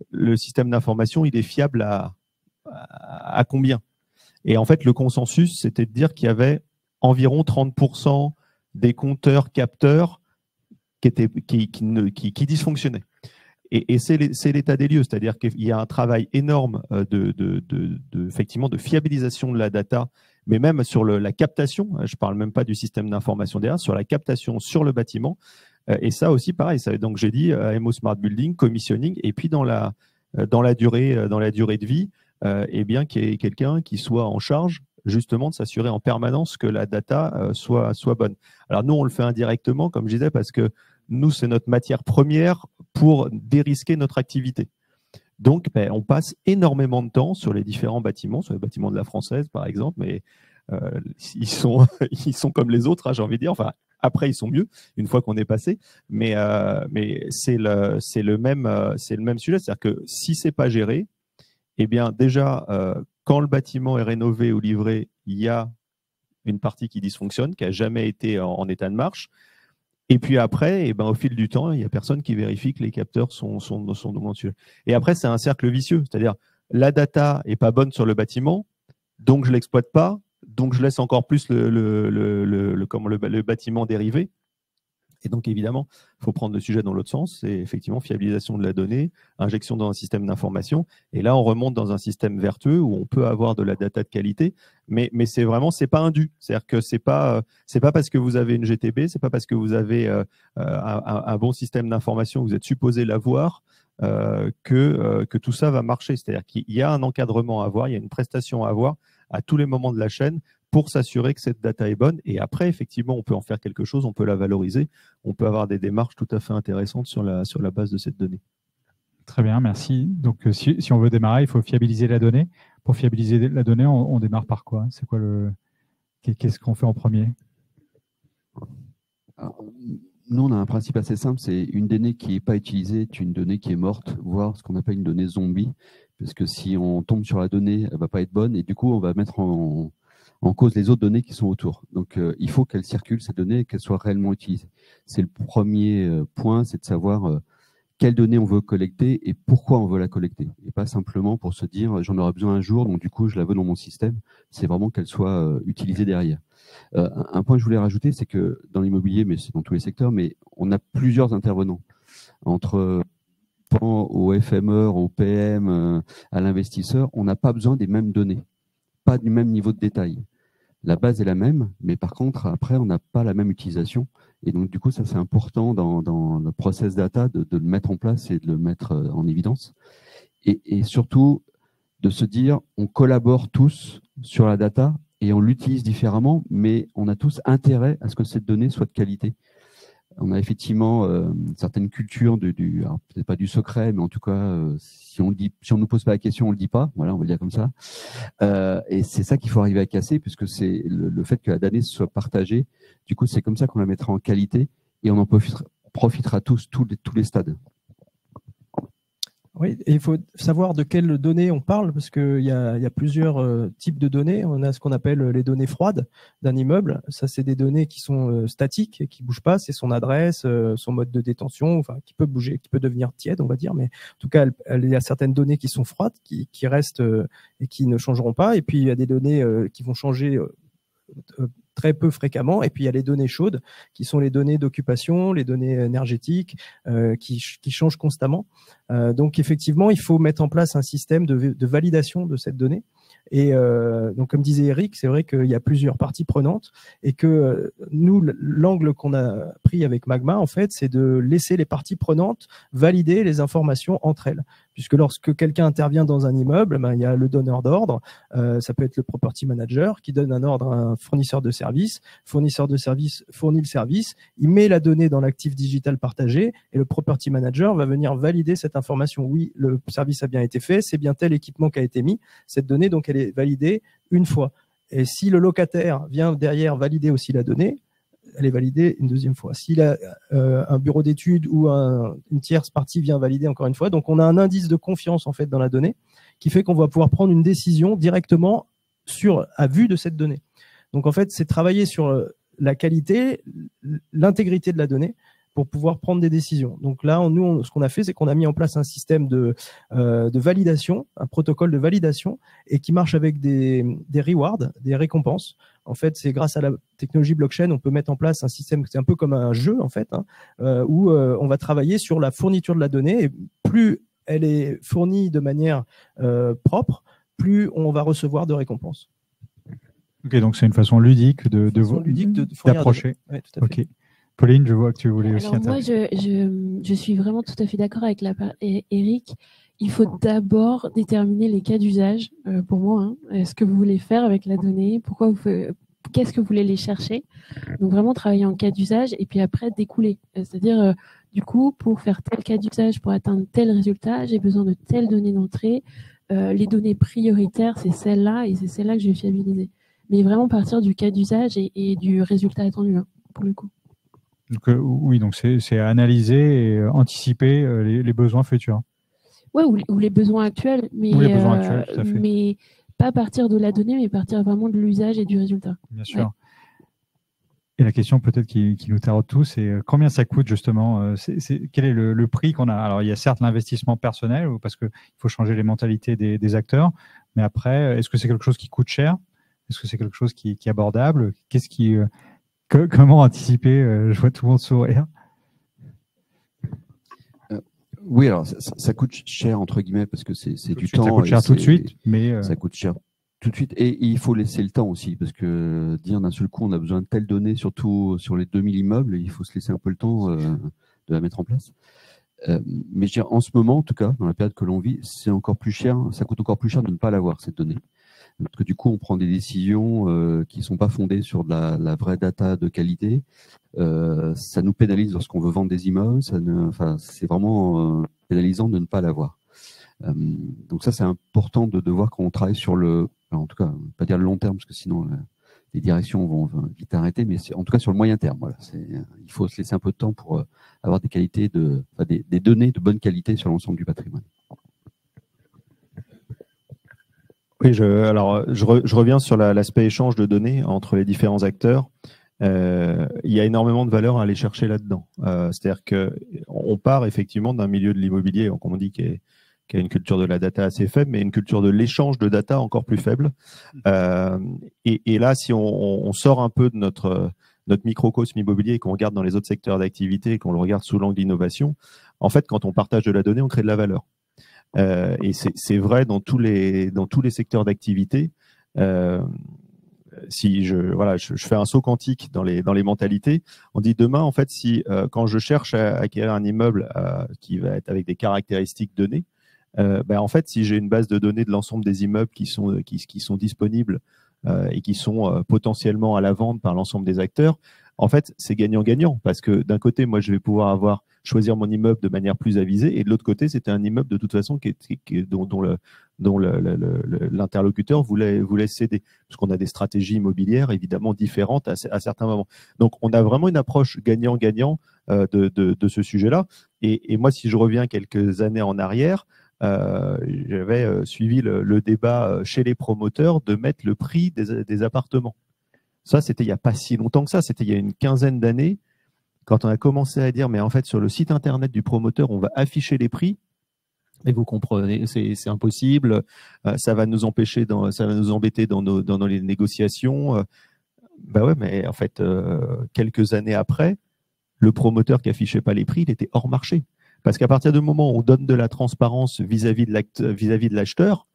le système d'information, il est fiable à combien ? Et en fait, le consensus, c'était de dire qu'il y avait environ 30% des compteurs capteurs qui dysfonctionnaient. Et c'est l'état des lieux, c'est-à-dire qu'il y a un travail énorme effectivement de fiabilisation de la data, mais même sur la captation. Je ne parle même pas du système d'information derrière, sur la captation sur le bâtiment. Et ça aussi, pareil. Donc j'ai dit MO Smart Building, commissioning, et puis dans la durée de vie. Bien qu'il y ait quelqu'un qui soit en charge justement de s'assurer en permanence que la data soit bonne. Alors nous, on le fait indirectement, comme je disais, parce que nous, c'est notre matière première pour dérisquer notre activité. Donc, on passe énormément de temps sur les différents bâtiments, sur les bâtiments de la Française, par exemple, mais ils sont comme les autres, j'ai envie de dire, enfin, Après, ils sont mieux une fois qu'on est passé, mais c'est le même sujet, c'est-à-dire que si c'est pas géré, eh bien déjà quand le bâtiment est rénové ou livré, il y a une partie qui dysfonctionne, qui a jamais été en état de marche. Et puis après, au fil du temps, il n'y a personne qui vérifie que les capteurs sont documentés. Et après, c'est un cercle vicieux, c'est-à-dire la data est pas bonne sur le bâtiment, donc je l'exploite pas, donc je laisse encore plus le bâtiment dériver. Et donc, évidemment, il faut prendre le sujet dans l'autre sens, c'est effectivement fiabilisation de la donnée, injection dans un système d'information. Et là, on remonte dans un système vertueux où on peut avoir de la data de qualité, mais c'est pas un dû. C'est-à-dire que c'est pas parce que vous avez une GTB, c'est pas parce que vous avez un bon système d'information, vous êtes supposé l'avoir, que tout ça va marcher. C'est-à-dire qu'il y a un encadrement à avoir, il y a une prestation à avoir à tous les moments de la chaîne pour s'assurer que cette data est bonne. Et après, effectivement, on peut en faire quelque chose, on peut la valoriser, on peut avoir des démarches tout à fait intéressantes sur la base de cette donnée. Très bien, merci. Donc, si on veut démarrer, il faut fiabiliser la donnée. Pour fiabiliser la donnée, on démarre par quoi? C'est quoi qu'est-ce qu'on fait en premier? Alors, nous, on a un principe assez simple, c'est une donnée qui n'est pas utilisée est une donnée qui est morte, voire ce qu'on appelle une donnée zombie, parce que si on tombe sur la donnée, elle ne va pas être bonne, et du coup, on va mettre en cause les autres données qui sont autour. Donc, il faut qu'elle circule, cette donnée, et qu'elle soit réellement utilisée. C'est le premier point, c'est de savoir quelles données on veut collecter et pourquoi on veut la collecter. Et pas simplement pour se dire, j'en aurai besoin un jour, donc du coup, je la veux dans mon système. C'est vraiment qu'elle soit utilisée derrière. Un point que je voulais rajouter, c'est que dans l'immobilier, mais c'est dans tous les secteurs, mais on a plusieurs intervenants. Entre au FME, au PM, à l'investisseur, on n'a pas besoin des mêmes données, pas du même niveau de détail. La base est la même, mais par contre, après, on n'a pas la même utilisation. Et donc, du coup, ça, c'est important dans le process data de le mettre en place et de le mettre en évidence. Et surtout, de se dire, on collabore tous sur la data et on l'utilise différemment, mais on a tous intérêt à ce que cette donnée soit de qualité. On a effectivement certaines cultures alors peut-être pas du secret, mais en tout cas, si on nous pose pas la question, on le dit pas. Voilà, on va le dire comme ça. Et c'est ça qu'il faut arriver à casser, puisque c'est le fait que la donnée soit partagée. Du coup, c'est comme ça qu'on la mettra en qualité et on en profitera tous les stades. Oui, et il faut savoir de quelles données on parle, parce qu'il y a plusieurs types de données. On a ce qu'on appelle les données froides d'un immeuble. Ça, c'est des données qui sont statiques, qui bougent pas. C'est son adresse, son mode de détention, enfin, qui peut bouger, qui peut devenir tiède, on va dire. Mais en tout cas, il y a certaines données qui sont froides, qui restent et qui ne changeront pas. Et puis, il y a des données qui vont changer très peu fréquemment. Et puis, il y a les données chaudes, qui sont les données d'occupation, les données énergétiques, qui changent constamment. Donc, effectivement, il faut mettre en place un système de validation de cette donnée. Et donc, comme disait Eric, c'est vrai qu'il y a plusieurs parties prenantes et que nous, l'angle qu'on a pris avec Magma, en fait, c'est de laisser les parties prenantes valider les informations entre elles. Puisque lorsque quelqu'un intervient dans un immeuble, il y a le donneur d'ordre, ça peut être le property manager qui donne un ordre à un fournisseur de service. Fournisseur de service fournit le service, il met la donnée dans l'actif digital partagé et le property manager va venir valider cette information. Oui, le service a bien été fait, c'est bien tel équipement qui a été mis. Cette donnée, donc, elle est validée une fois. Et si le locataire vient derrière valider aussi la donnée, elle est validée une deuxième fois. S'il a un bureau d'études ou une tierce partie vient valider encore une fois, donc on a un indice de confiance en fait dans la donnée qui fait qu'on va pouvoir prendre une décision directement à vue de cette donnée. Donc en fait, c'est travailler sur la qualité, l'intégrité de la donnée pour pouvoir prendre des décisions. Donc là, nous, ce qu'on a fait, c'est qu'on a mis en place un système de validation, un protocole de validation, et qui marche avec des rewards, des récompenses. En fait, c'est grâce à la technologie blockchain, on peut mettre en place un système, c'est un peu comme un jeu, en fait, où on va travailler sur la fourniture de la donnée. Et plus elle est fournie de manière propre, plus on va recevoir de récompenses. Ok, donc c'est une façon ludique d'approcher. Ouais, tout à fait. Ok. Pauline, je vois que tu voulais aussi intervenir. Moi, je suis vraiment tout à fait d'accord avec Eric. Il faut d'abord déterminer les cas d'usage, pour moi, ce que vous voulez faire avec la donnée, qu'est-ce que vous voulez les chercher. Donc vraiment travailler en cas d'usage et puis après découler. C'est-à-dire, du coup, pour faire tel cas d'usage, pour atteindre tel résultat, j'ai besoin de telles données d'entrée. Les données prioritaires, c'est celles-là et c'est celles-là que je vais fiabiliser. Mais vraiment partir du cas d'usage et du résultat attendu, pour le coup. Donc, oui, donc c'est analyser et anticiper les besoins futurs. Ouais, ou les besoins actuels, mais, Ou les besoins actuels, tout à fait. Mais pas partir de la donnée, mais partir vraiment de l'usage et du résultat. Bien sûr. Et la question peut-être qui nous taraude tous, c'est combien ça coûte justement quel est le prix qu'on a? Alors, il y a certes l'investissement personnel, parce qu'il faut changer les mentalités des acteurs, mais après, est-ce que c'est quelque chose qui coûte cher? Est-ce que c'est quelque chose qui est abordable? Comment anticiper? Je vois tout le monde sourire. Oui, alors ça coûte cher entre guillemets parce que c'est du temps. Ça coûte cher tout de suite, mais ça coûte cher tout de suite et il faut laisser le temps aussi parce que dire d'un seul coup on a besoin de telles données, surtout sur les 2000 immeubles, il faut se laisser un peu le temps de la mettre en place. Mais je dirais, en ce moment, en tout cas, dans la période que l'on vit, c'est encore plus cher. Ça coûte encore plus cher de ne pas l'avoir cette donnée. Parce que du coup, on prend des décisions qui sont pas fondées sur de la vraie data de qualité. Ça nous pénalise lorsqu'on veut vendre des immeubles. C'est vraiment pénalisant de ne pas l'avoir. Donc ça, c'est important de voir quand on travaille sur en tout cas, pas dire le long terme, parce que sinon les directions vont vite arrêter, mais en tout cas sur le moyen terme. Voilà, il faut se laisser un peu de temps pour avoir des qualités des données de bonne qualité sur l'ensemble du patrimoine. Oui, je reviens sur l'aspect échange de données entre les différents acteurs. Il y a énormément de valeur à aller chercher là-dedans. C'est-à-dire qu'on part effectivement d'un milieu de l'immobilier, comme on dit, qui a une culture de la data assez faible, mais une culture de l'échange de data encore plus faible. Et là, si on sort un peu de notre microcosme immobilier et qu'on regarde dans les autres secteurs d'activité et qu'on le regarde sous l'angle d'innovation, en fait, quand on partage de la donnée, on crée de la valeur. Et c'est vrai dans tous les secteurs d'activité. Si je fais un saut quantique dans les mentalités, on dit demain, en fait, quand je cherche à acquérir un immeuble qui va être avec des caractéristiques données, en fait, si j'ai une base de données de l'ensemble des immeubles qui sont disponibles et qui sont potentiellement à la vente par l'ensemble des acteurs, en fait, c'est gagnant-gagnant parce que d'un côté, moi, je vais pouvoir choisir mon immeuble de manière plus avisée et de l'autre côté, c'était un immeuble de toute façon dont l'interlocuteur voulait céder parce qu'on a des stratégies immobilières évidemment différentes à certains moments. Donc, on a vraiment une approche gagnant-gagnant de ce sujet-là. Et moi, si je reviens quelques années en arrière, j'avais suivi le débat chez les promoteurs de mettre le prix des appartements. Ça, c'était il n'y a pas si longtemps que ça, c'était il y a une quinzaine d'années, quand on a commencé à dire, mais en fait, sur le site internet du promoteur, on va afficher les prix. Et vous comprenez, c'est impossible, ça va nous embêter dans les négociations. Ouais, mais en fait, quelques années après, le promoteur qui affichait pas les prix, il était hors marché. Parce qu'à partir du moment où on donne de la transparence vis-à-vis de l'acheteur,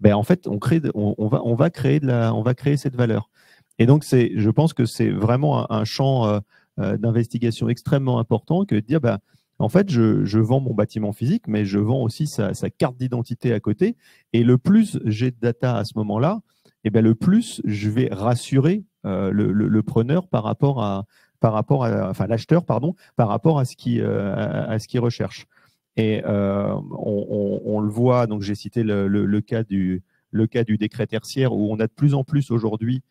en fait, on va créer cette valeur. Et donc, je pense que c'est vraiment un champ d'investigation extrêmement important que de dire, en fait, je vends mon bâtiment physique, mais je vends aussi sa carte d'identité à côté. Et le plus j'ai de data à ce moment-là, le plus je vais rassurer le preneur par rapport à l'acheteur, pardon, par rapport à ce qu'il recherche. Et on le voit, donc j'ai cité le cas du décret tertiaire où on a de plus en plus aujourd'hui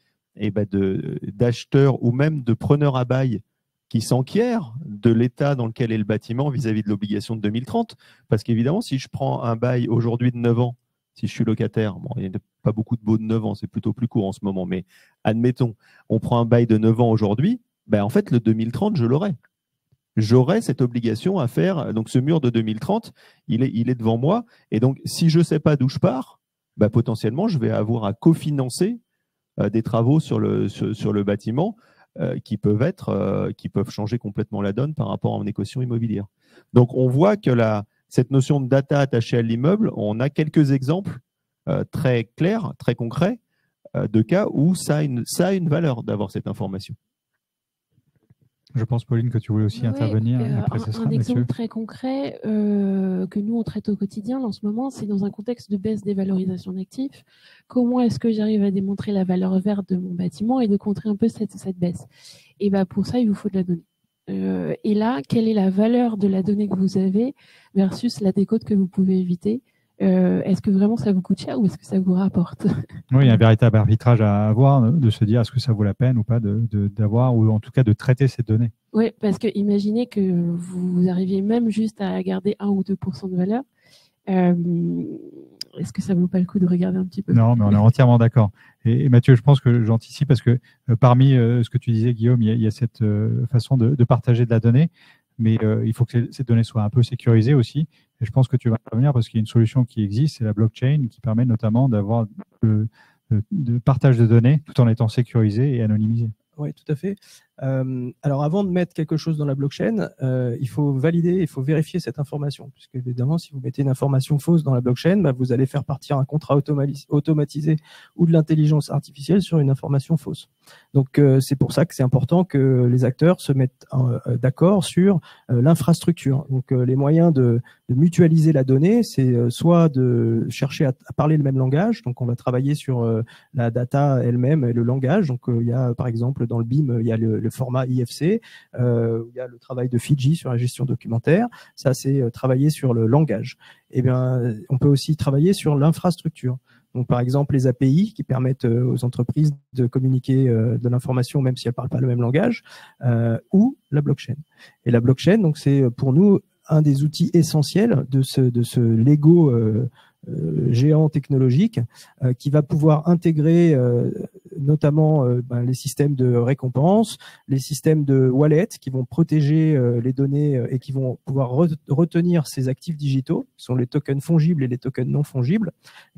d'acheteurs ou même de preneurs à bail qui s'enquièrent de l'état dans lequel est le bâtiment vis-à-vis de l'obligation de 2030. Parce qu'évidemment, si je prends un bail aujourd'hui de 9 ans, si je suis locataire, il n'y a pas beaucoup de baux de 9 ans, c'est plutôt plus court en ce moment, mais admettons, on prend un bail de 9 ans aujourd'hui, en fait, le 2030, je l'aurai. J'aurai cette obligation à faire. Donc, ce mur de 2030, il est devant moi. Et donc, si je ne sais pas d'où je pars, potentiellement, je vais avoir à cofinancer des travaux sur le bâtiment qui peuvent changer complètement la donne par rapport à une équation immobilière. Donc, on voit que cette notion de data attachée à l'immeuble, on a quelques exemples très clairs, très concrets, de cas où ça a une valeur d'avoir cette information. Je pense, Pauline, que tu voulais aussi intervenir. Après, un exemple très concret que nous, on traite au quotidien en ce moment, c'est dans un contexte de baisse des valorisations d'actifs. Comment est-ce que j'arrive à démontrer la valeur verte de mon bâtiment et de contrer un peu cette baisse? Et pour ça, il vous faut de la donnée. Et là, quelle est la valeur de la donnée que vous avez versus la décote que vous pouvez éviter est-ce que vraiment ça vous coûte cher ou est-ce que ça vous rapporte? Oui, il y a un véritable arbitrage à avoir, de se dire est-ce que ça vaut la peine ou pas d'avoir, ou en tout cas de traiter ces données. Oui, parce que imaginez que vous arriviez même juste à garder 1 ou 2% de valeur. Est-ce que ça vaut pas le coup de regarder un petit peu? Non, mais on est entièrement d'accord. Et Mathieu, je pense que j'anticipe parce que parmi ce que tu disais, Guillaume, il y a cette façon de partager de la donnée, mais il faut que ces données soient un peu sécurisées aussi. Et je pense que tu vas revenir parce qu'il y a une solution qui existe, c'est la blockchain, qui permet notamment d'avoir de partage de données tout en étant sécurisé et anonymisé. Oui, tout à fait. Alors, avant de mettre quelque chose dans la blockchain, il faut valider, il faut vérifier cette information. Puisque, évidemment, si vous mettez une information fausse dans la blockchain, bah, vous allez faire partir un contrat automatisé ou de l'intelligence artificielle sur une information fausse. Donc, c'est pour ça que c'est important que les acteurs se mettent d'accord sur l'infrastructure. Donc, les moyens de mutualiser la donnée, c'est soit de chercher à parler le même langage. Donc, on va travailler sur la data elle-même et le langage. Donc, il y a, par exemple, dans le BIM, il y a le format IFC, il y a le travail de Fiji sur la gestion documentaire. Ça, c'est travailler sur le langage. Eh bien, on peut aussi travailler sur l'infrastructure. Donc, par exemple, les API qui permettent aux entreprises de communiquer de l'information même si elles ne parlent pas le même langage, ou la blockchain. Et la blockchain, donc, c'est pour nous un des outils essentiels de ce Lego géant technologique qui va pouvoir intégrer notamment les systèmes de récompense, les systèmes de wallet qui vont protéger les données et qui vont pouvoir retenir ces actifs digitaux, qui sont les tokens fongibles et les tokens non fongibles,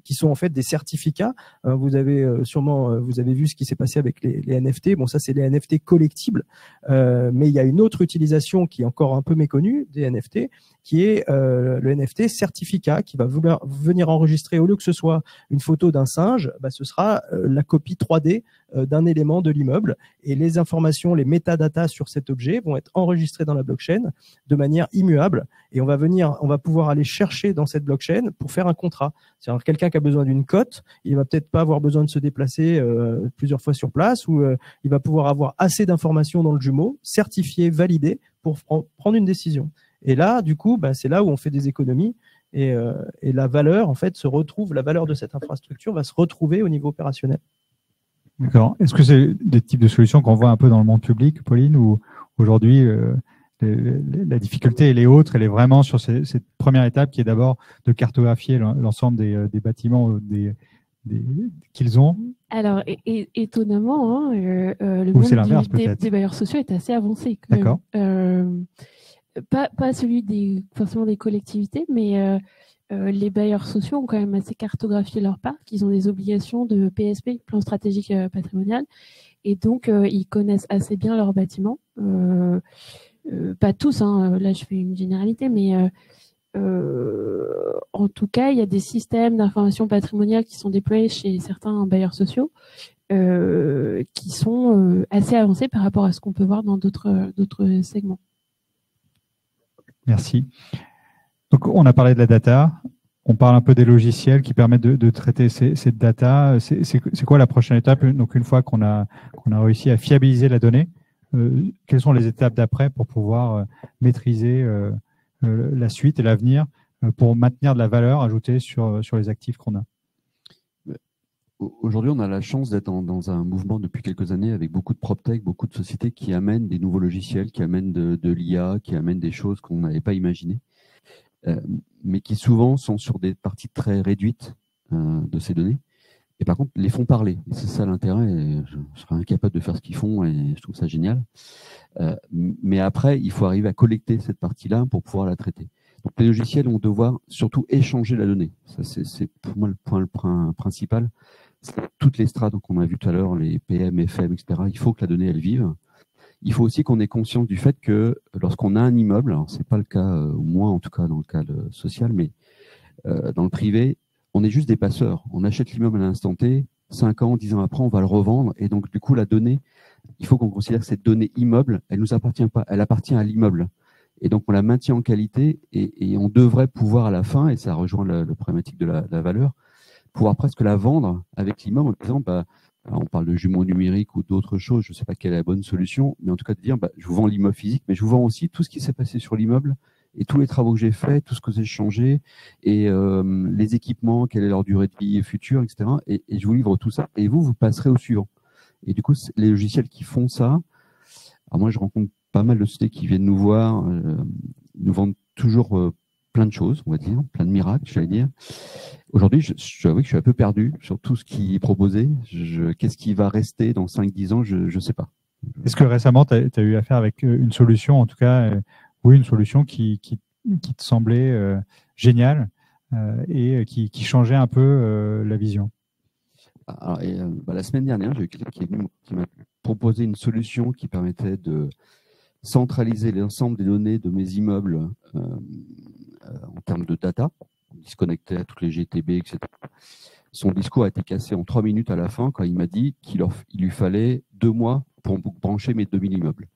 qui sont en fait des certificats. Vous avez vous avez vu ce qui s'est passé avec les NFT. Bon, ça c'est les NFT collectibles, mais il y a une autre utilisation qui est encore un peu méconnue des NFT, qui est le NFT certificat, qui va venir enregistrer, au lieu que ce soit une photo d'un singe, bah, ce sera la copie 3D d'un élément de l'immeuble, et les informations, les métadatas sur cet objet vont être enregistrés dans la blockchain de manière immuable, et on va pouvoir aller chercher dans cette blockchain pour faire un contrat. C'est-à-dire quelqu'un qui a besoin d'une cote, il va peut-être pas avoir besoin de se déplacer plusieurs fois sur place, ou il va pouvoir avoir assez d'informations dans le jumeau, certifiées, validées, pour prendre une décision. Et là, du coup, bah, c'est là où on fait des économies, et la valeur, en fait, la valeur de cette infrastructure va se retrouver au niveau opérationnel. D'accord. Est-ce que c'est des types de solutions qu'on voit un peu dans le monde public, Pauline, ou aujourd'hui la difficulté elle est autre, elle est vraiment sur cette première étape qui est d'abord de cartographier l'ensemble des bâtiments qu'ils ont? Alors, étonnamment, le Ou c'est monde l'inverse, peut-être. des bailleurs sociaux est assez avancé. D'accord. Pas celui forcément des collectivités, mais les bailleurs sociaux ont quand même assez cartographié leur parc. Ils ont des obligations de PSP, plan stratégique patrimonial, et donc ils connaissent assez bien leurs bâtiments. Pas tous, hein, là je fais une généralité, mais en tout cas, il y a des systèmes d'information patrimoniale qui sont déployés chez certains bailleurs sociaux qui sont assez avancés par rapport à ce qu'on peut voir dans d'autres segments. Merci. Donc, on a parlé de la data. On parle un peu des logiciels qui permettent de traiter cette data. C'est quoi la prochaine étape? Donc, une fois qu'on a réussi à fiabiliser la donnée, quelles sont les étapes d'après pour pouvoir maîtriser la suite et l'avenir pour maintenir de la valeur ajoutée sur les actifs qu'on a? Aujourd'hui, on a la chance d'être dans un mouvement depuis quelques années avec beaucoup de PropTech, beaucoup de sociétés qui amènent des nouveaux logiciels, qui amènent de l'IA, qui amènent des choses qu'on n'avait pas imaginées, mais qui souvent sont sur des parties très réduites de ces données. Et par contre, les font parler. Et c'est ça l'intérêt. Et je serais incapable de faire ce qu'ils font et je trouve ça génial. Mais après, il faut arriver à collecter cette partie-là pour pouvoir la traiter. Donc, les logiciels vont devoir surtout échanger la donnée. Ça, c'est pour moi le point principal. Toutes les strates qu'on a vu tout à l'heure, les PM, FM, etc., il faut que la donnée, elle vive. Il faut aussi qu'on ait conscience du fait que lorsqu'on a un immeuble, alors c'est pas le cas, au moins en tout cas dans le cas social, mais dans le privé, on est juste des passeurs. On achète l'immeuble à l'instant T, 5 ans, 10 ans après, on va le revendre. Et donc, du coup, la donnée, il faut qu'on considère que cette donnée immeuble, elle nous appartient pas, elle appartient à l'immeuble. Et donc, on la maintient en qualité et on devrait pouvoir à la fin, et ça rejoint la problématique de la valeur, pouvoir presque la vendre avec l'immeuble en disant, bah, on parle de jumeaux numériques ou d'autres choses, je ne sais pas quelle est la bonne solution, mais en tout cas de dire, bah, je vous vends l'immeuble physique, mais je vous vends aussi tout ce qui s'est passé sur l'immeuble et tous les travaux que j'ai faits, tout ce que j'ai changé, et les équipements, quelle est leur durée de vie future, etc. Et je vous livre tout ça, et vous passerez au suivant. Et du coup, les logiciels qui font ça, alors moi je rencontre pas mal de sociétés qui viennent nous voir, nous vendent toujours plein de choses, on va dire, plein de miracles, j'allais dire. Aujourd'hui, je avoue que je suis un peu perdu sur tout ce qui est proposé. Qu'est-ce qui va rester dans 5-10 ans, je ne sais pas. Est-ce que récemment, tu as eu affaire avec une solution, en tout cas, oui, une solution qui te semblait géniale et qui changeait un peu la vision? Alors, la semaine dernière, j'ai eu quelqu'un qui m'a proposé une solution qui permettait de centraliser l'ensemble des données de mes immeubles en termes de data. Il se connectait à toutes les GTB, etc. Son discours a été cassé en 3 minutes à la fin quand il m'a dit qu'il lui fallait 2 mois pour brancher mes 2000 immeubles.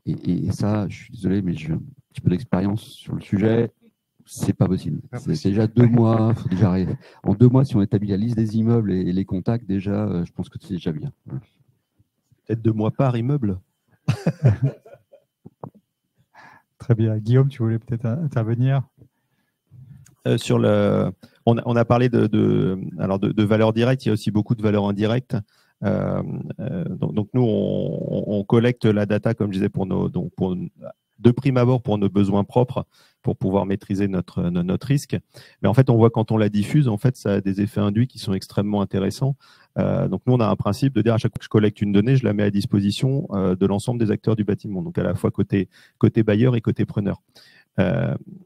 Et ça, je suis désolé, mais j'ai un petit peu d'expérience sur le sujet. C'est pas possible. C'est déjà 2 mois. Faut déjà arriver. En 2 mois, si on établit la liste des immeubles et les contacts, déjà, je pense que c'est déjà bien. Peut-être 2 mois par immeuble. Très bien. Guillaume, tu voulais peut-être intervenir? On a parlé de valeurs directes, il y a aussi beaucoup de valeurs indirectes. Donc nous, on collecte la data, comme je disais, de prime abord pour nos besoins propres, pour pouvoir maîtriser notre risque. Mais en fait, on voit quand on la diffuse, en fait, ça a des effets induits qui sont extrêmement intéressants. Donc nous, on a un principe de dire à chaque fois que je collecte une donnée, je la mets à disposition de l'ensemble des acteurs du bâtiment, donc à la fois côté bailleur et côté preneur.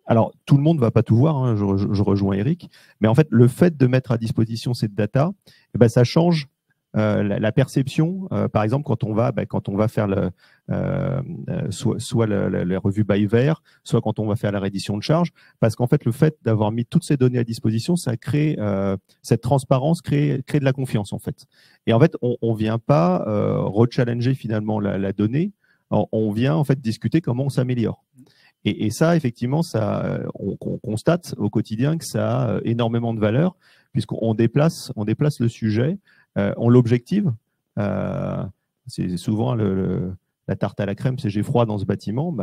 Alors, tout le monde ne va pas tout voir, hein, je rejoins Eric, mais en fait, le fait de mettre à disposition cette data, ça change la perception. Par exemple, quand on va faire soit la revue bail vert, soit quand on va faire la reddition de charges, parce qu'en fait, le fait d'avoir mis toutes ces données à disposition, ça crée cette transparence, crée de la confiance en fait. Et en fait, on vient pas rechallenger finalement la donnée, on vient en fait discuter comment on s'améliore. Et ça, effectivement, on constate au quotidien que ça a énormément de valeur, puisqu'on déplace le sujet, on l'objective. C'est souvent la tarte à la crème, c'est j'ai froid dans ce bâtiment.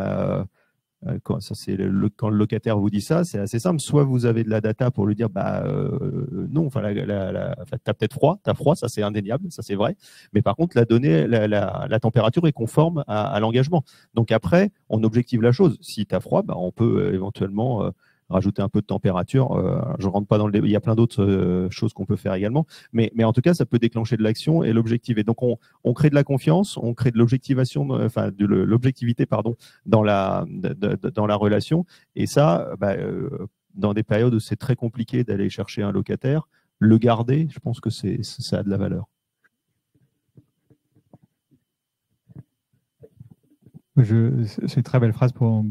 Quand le locataire vous dit ça, c'est assez simple. Soit vous avez de la data pour lui dire non, t'as peut-être froid, ça c'est indéniable, ça c'est vrai. Mais par contre, la donnée, la température est conforme à l'engagement. Donc après, on objective la chose. Si t'as froid, on peut éventuellement rajouter un peu de température. Je rentre pas dans le débat. Il y a plein d'autres choses qu'on peut faire également. Mais en tout cas, ça peut déclencher de l'action et l'objectiver. Donc, on crée de la confiance, on crée de l'objectivation, de l'objectivité, pardon, dans la relation. Et ça, dans des périodes où c'est très compliqué d'aller chercher un locataire, le garder, je pense que ça a de la valeur. C'est une très belle phrase pour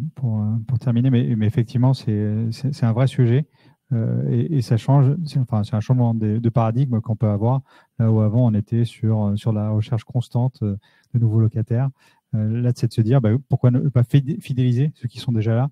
terminer, mais effectivement, c'est un vrai sujet et ça change. C'est un changement de paradigme qu'on peut avoir. Là où avant, on était sur la recherche constante de nouveaux locataires. Là, c'est de se dire pourquoi ne pas fidéliser ceux qui sont déjà là,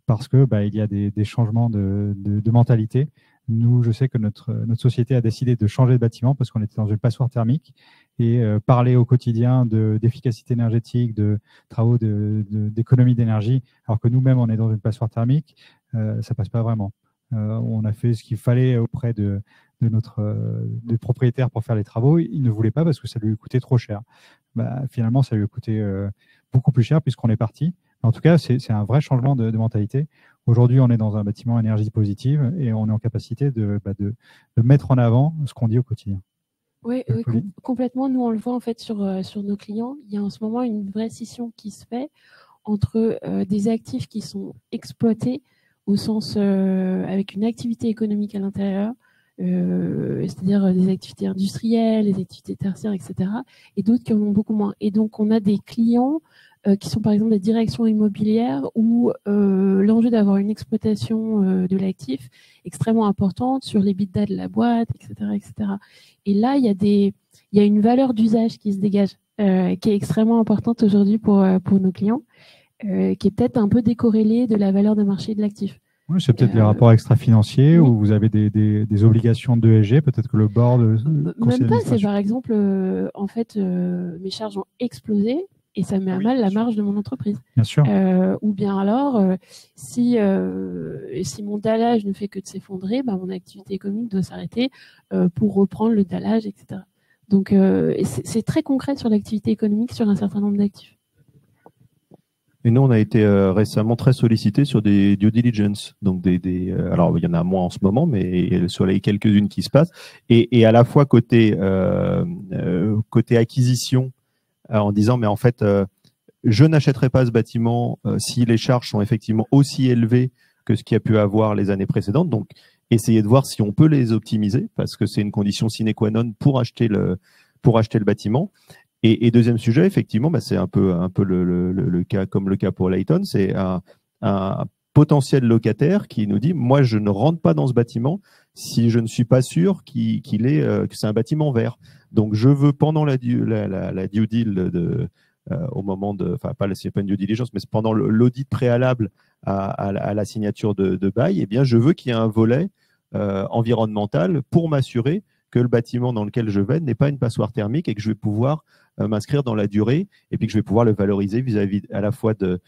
parce que il y a des changements de mentalité. Nous, je sais que notre société a décidé de changer de bâtiment parce qu'on était dans une passoire thermique et parler au quotidien d'efficacité énergétique, de travaux d'économie d'énergie, alors que nous-mêmes, on est dans une passoire thermique, ça passe pas vraiment. On a fait ce qu'il fallait auprès des propriétaires pour faire les travaux. Il ne voulait pas parce que ça lui coûtait trop cher. Finalement, ça lui a coûté beaucoup plus cher puisqu'on est parti. En tout cas, c'est un vrai changement de mentalité. Aujourd'hui, on est dans un bâtiment énergie positive et on est en capacité de mettre en avant ce qu'on dit au quotidien. Oui, complètement. Nous, on le voit en fait sur nos clients. Il y a en ce moment une vraie scission qui se fait entre des actifs qui sont exploités au sens avec une activité économique à l'intérieur, c'est-à-dire des activités industrielles, des activités tertiaires, etc. et d'autres qui en ont beaucoup moins. Et donc, on a des clients qui sont par exemple des directions immobilières où l'enjeu d'avoir une exploitation de l'actif extrêmement importante sur les EBITDA de la boîte, etc., etc. Et là, il y a une valeur d'usage qui se dégage, qui est extrêmement importante aujourd'hui pour nos clients, qui est peut-être un peu décorrélée de la valeur de marché de l'actif. Oui, c'est peut-être les rapports extra-financiers où vous avez des obligations d'ESG, peut-être que le board... Même pas, c'est par exemple, en fait, mes charges ont explosé. et ça met à mal la marge de mon entreprise. Bien sûr. Ou bien alors, si mon dallage ne fait que de s'effondrer, mon activité économique doit s'arrêter pour reprendre le dallage, etc. Donc, c'est très concret sur l'activité économique sur un certain nombre d'actifs. Et nous, on a été récemment très sollicités sur des due diligence. Donc, alors, il y en a moins en ce moment, mais sur les quelques-unes qui se passent. Et à la fois côté acquisition, en disant, mais en fait, je n'achèterai pas ce bâtiment si les charges sont effectivement aussi élevées que ce qu'il y a pu avoir les années précédentes. Donc, essayer de voir si on peut les optimiser, parce que c'est une condition sine qua non pour acheter le bâtiment. Et deuxième sujet, effectivement, c'est un peu le cas, comme le cas pour Layton, c'est un potentiel locataire qui nous dit, moi, je ne rentre pas dans ce bâtiment si je ne suis pas sûr que c'est un bâtiment vert. Donc, je veux, pendant la due deal au moment de, enfin, c'est pas une due diligence, mais c'est pendant l'audit préalable à la signature de bail, eh bien, je veux qu'il y ait un volet environnemental pour m'assurer que le bâtiment dans lequel je vais n'est pas une passoire thermique et que je vais pouvoir m'inscrire dans la durée et puis que je vais pouvoir le valoriser vis-à-vis à la fois de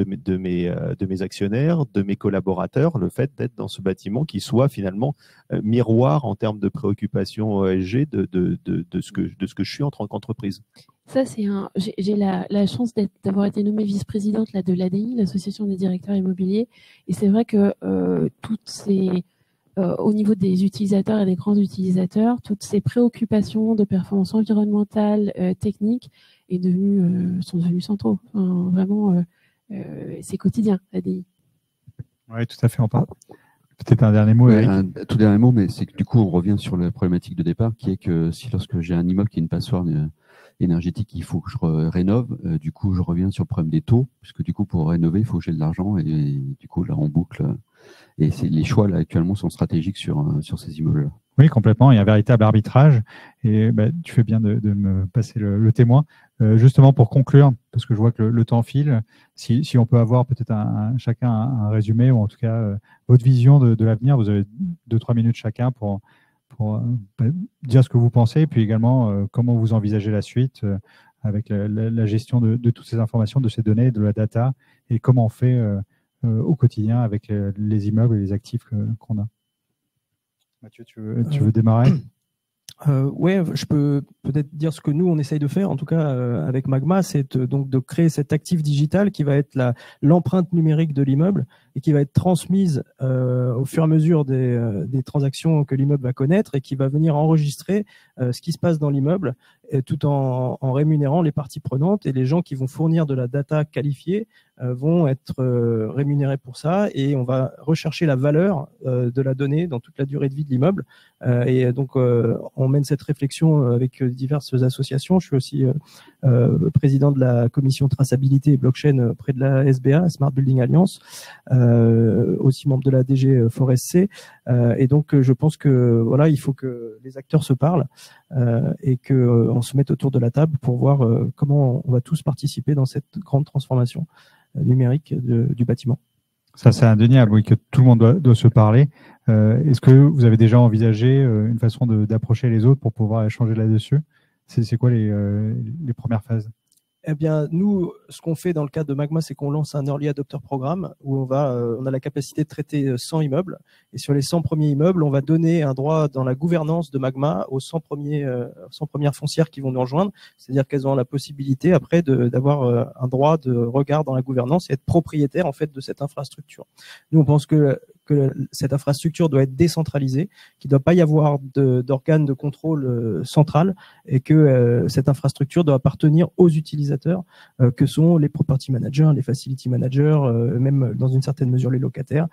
mes actionnaires, de mes collaborateurs, le fait d'être dans ce bâtiment qui soit finalement miroir en termes de préoccupation ESG de ce que je suis en tant qu'entreprise. Ça, j'ai la chance d'avoir été nommée vice-présidente de l'ADI, l'Association des directeurs immobiliers, et c'est vrai que au niveau des utilisateurs et des grands utilisateurs, toutes ces préoccupations de performance environnementale, technique, sont devenues centraux. Enfin, vraiment, c'est quotidien, l'ADI. Oui, tout à fait. On parle. Peut-être un dernier mot, Eric. Un tout dernier mot, mais c'est que du coup, on revient sur la problématique de départ, qui est que si lorsque j'ai un immeuble qui est une passoire énergétique, il faut que je rénove. Du coup, je reviens sur le problème des taux, puisque du coup, pour rénover, il faut que j'ai de l'argent et du coup, là, on boucle. Et les choix, là, actuellement, sont stratégiques sur ces immeubles-là. Oui, complètement. Il y a un véritable arbitrage. Et tu fais bien de me passer le témoin. Justement, pour conclure, parce que je vois que le temps file, si on peut avoir peut-être chacun un résumé, ou en tout cas votre vision de l'avenir. Vous avez 2-3 minutes chacun pour dire ce que vous pensez, et puis également comment vous envisagez la suite avec la gestion de toutes ces informations, de ces données, de la data, et comment on fait au quotidien avec les immeubles et les actifs qu'on a. Mathieu, tu veux démarrer? Ouais, je peux peut-être dire ce que nous on essaye de faire, en tout cas avec Magma, c'est donc de créer cet actif digital qui va être l'empreinte numérique de l'immeuble et qui va être transmise au fur et à mesure des transactions que l'immeuble va connaître et qui va venir enregistrer ce qui se passe dans l'immeuble, tout en rémunérant les parties prenantes, et les gens qui vont fournir de la data qualifiée vont être rémunérés pour ça, et on va rechercher la valeur de la donnée dans toute la durée de vie de l'immeuble. Et donc on mène cette réflexion avec diverses associations. Je suis aussi président de la commission traçabilité et blockchain auprès de la SBA, Smart Building Alliance, aussi membre de la DG Forest-C, et donc je pense que voilà, il faut que les acteurs se parlent et que on se mette autour de la table pour voir comment on va tous participer dans cette grande transformation numérique du bâtiment. Ça, c'est indéniable, oui, que tout le monde doit se parler. Est-ce que vous avez déjà envisagé une façon d'approcher les autres pour pouvoir échanger là-dessus? C'est quoi les premières phases? Eh bien, nous, ce qu'on fait dans le cadre de Magma, c'est qu'on lance un Early Adopter Programme où on a la capacité de traiter 100 immeubles. Et sur les 100 premiers immeubles, on va donner un droit dans la gouvernance de Magma aux 100 premières foncières qui vont nous rejoindre. C'est-à-dire qu'elles ont la possibilité après d'avoir un droit de regard dans la gouvernance et être propriétaire en fait de cette infrastructure. Nous, on pense que cette infrastructure doit être décentralisée, qu'il ne doit pas y avoir d'organe de contrôle central, et que cette infrastructure doit appartenir aux utilisateurs que sont les property managers, les facility managers, même dans une certaine mesure les locataires,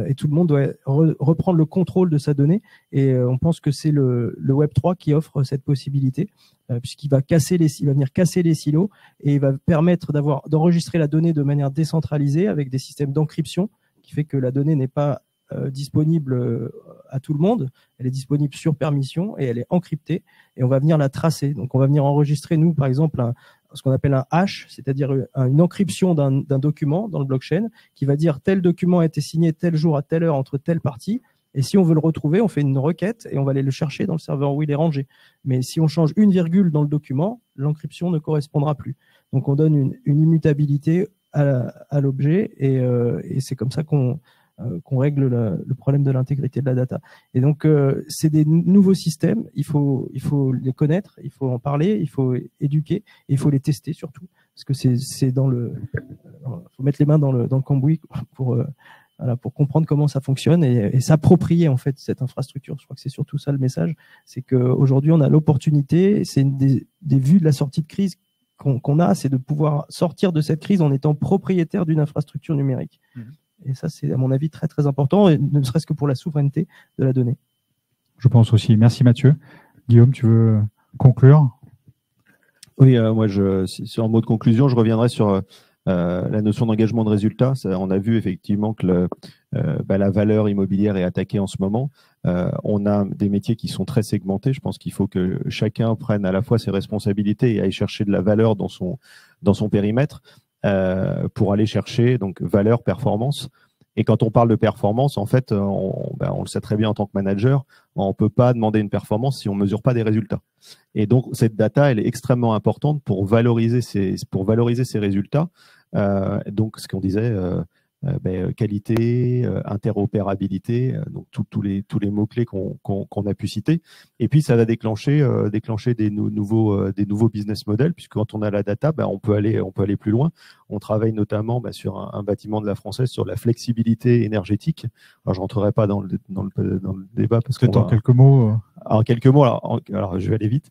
et tout le monde doit reprendre le contrôle de sa donnée, et on pense que c'est le Web3 qui offre cette possibilité, puisqu'il va venir casser les silos, et il va permettre d'enregistrer la donnée de manière décentralisée avec des systèmes d'encryption qui fait que la donnée n'est pas disponible à tout le monde, elle est disponible sur permission et elle est encryptée, et on va venir la tracer. Donc on va venir enregistrer, nous par exemple, ce qu'on appelle un hash, c'est-à-dire une encryption d'un document dans le blockchain qui va dire tel document a été signé tel jour à telle heure entre telle partie, Et si on veut le retrouver, on fait une requête et on va aller le chercher dans le serveur où il est rangé. Mais si on change une virgule dans le document, l'encryption ne correspondra plus. Donc on donne une immutabilité à l'objet et c'est comme ça qu'on règle le problème de l'intégrité de la data. Et donc c'est des nouveaux systèmes, il faut les connaître, il faut en parler, il faut éduquer et il faut les tester surtout, parce que c'est dans faut mettre les mains dans le cambouis pour comprendre comment ça fonctionne et s'approprier en fait cette infrastructure. Je crois que c'est surtout ça le message, c'est qu'aujourd'hui on a l'opportunité, c'est une des vues de la sortie de crise qu'on a, c'est de pouvoir sortir de cette crise en étant propriétaire d'une infrastructure numérique. Et ça, c'est à mon avis très très important, et ne serait-ce que pour la souveraineté de la donnée. Je pense aussi. Merci Mathieu. Guillaume, tu veux conclure? Oui, moi, sur un mot de conclusion, je reviendrai sur la notion d'engagement de résultat. On a vu effectivement que la valeur immobilière est attaquée en ce moment. On a des métiers qui sont très segmentés. Je pense qu'il faut que chacun prenne à la fois ses responsabilités et aille chercher de la valeur dans son périmètre pour aller chercher donc valeur, performance. Et quand on parle de performance, en fait, on le sait très bien en tant que manager, on ne peut pas demander une performance si on ne mesure pas des résultats. Et donc, cette data, elle est extrêmement importante pour valoriser ces résultats. Donc, ce qu'on disait, qualité, interopérabilité, donc tous les mots-clés qu'on a pu citer. Et puis, ça va déclencher des nouveaux business models, puisque quand on a la data, on peut aller plus loin. On travaille notamment sur un bâtiment de la Française sur la flexibilité énergétique. Alors, je rentrerai pas dans le débat parce que en quelques mots. En quelques mots, alors je vais aller vite.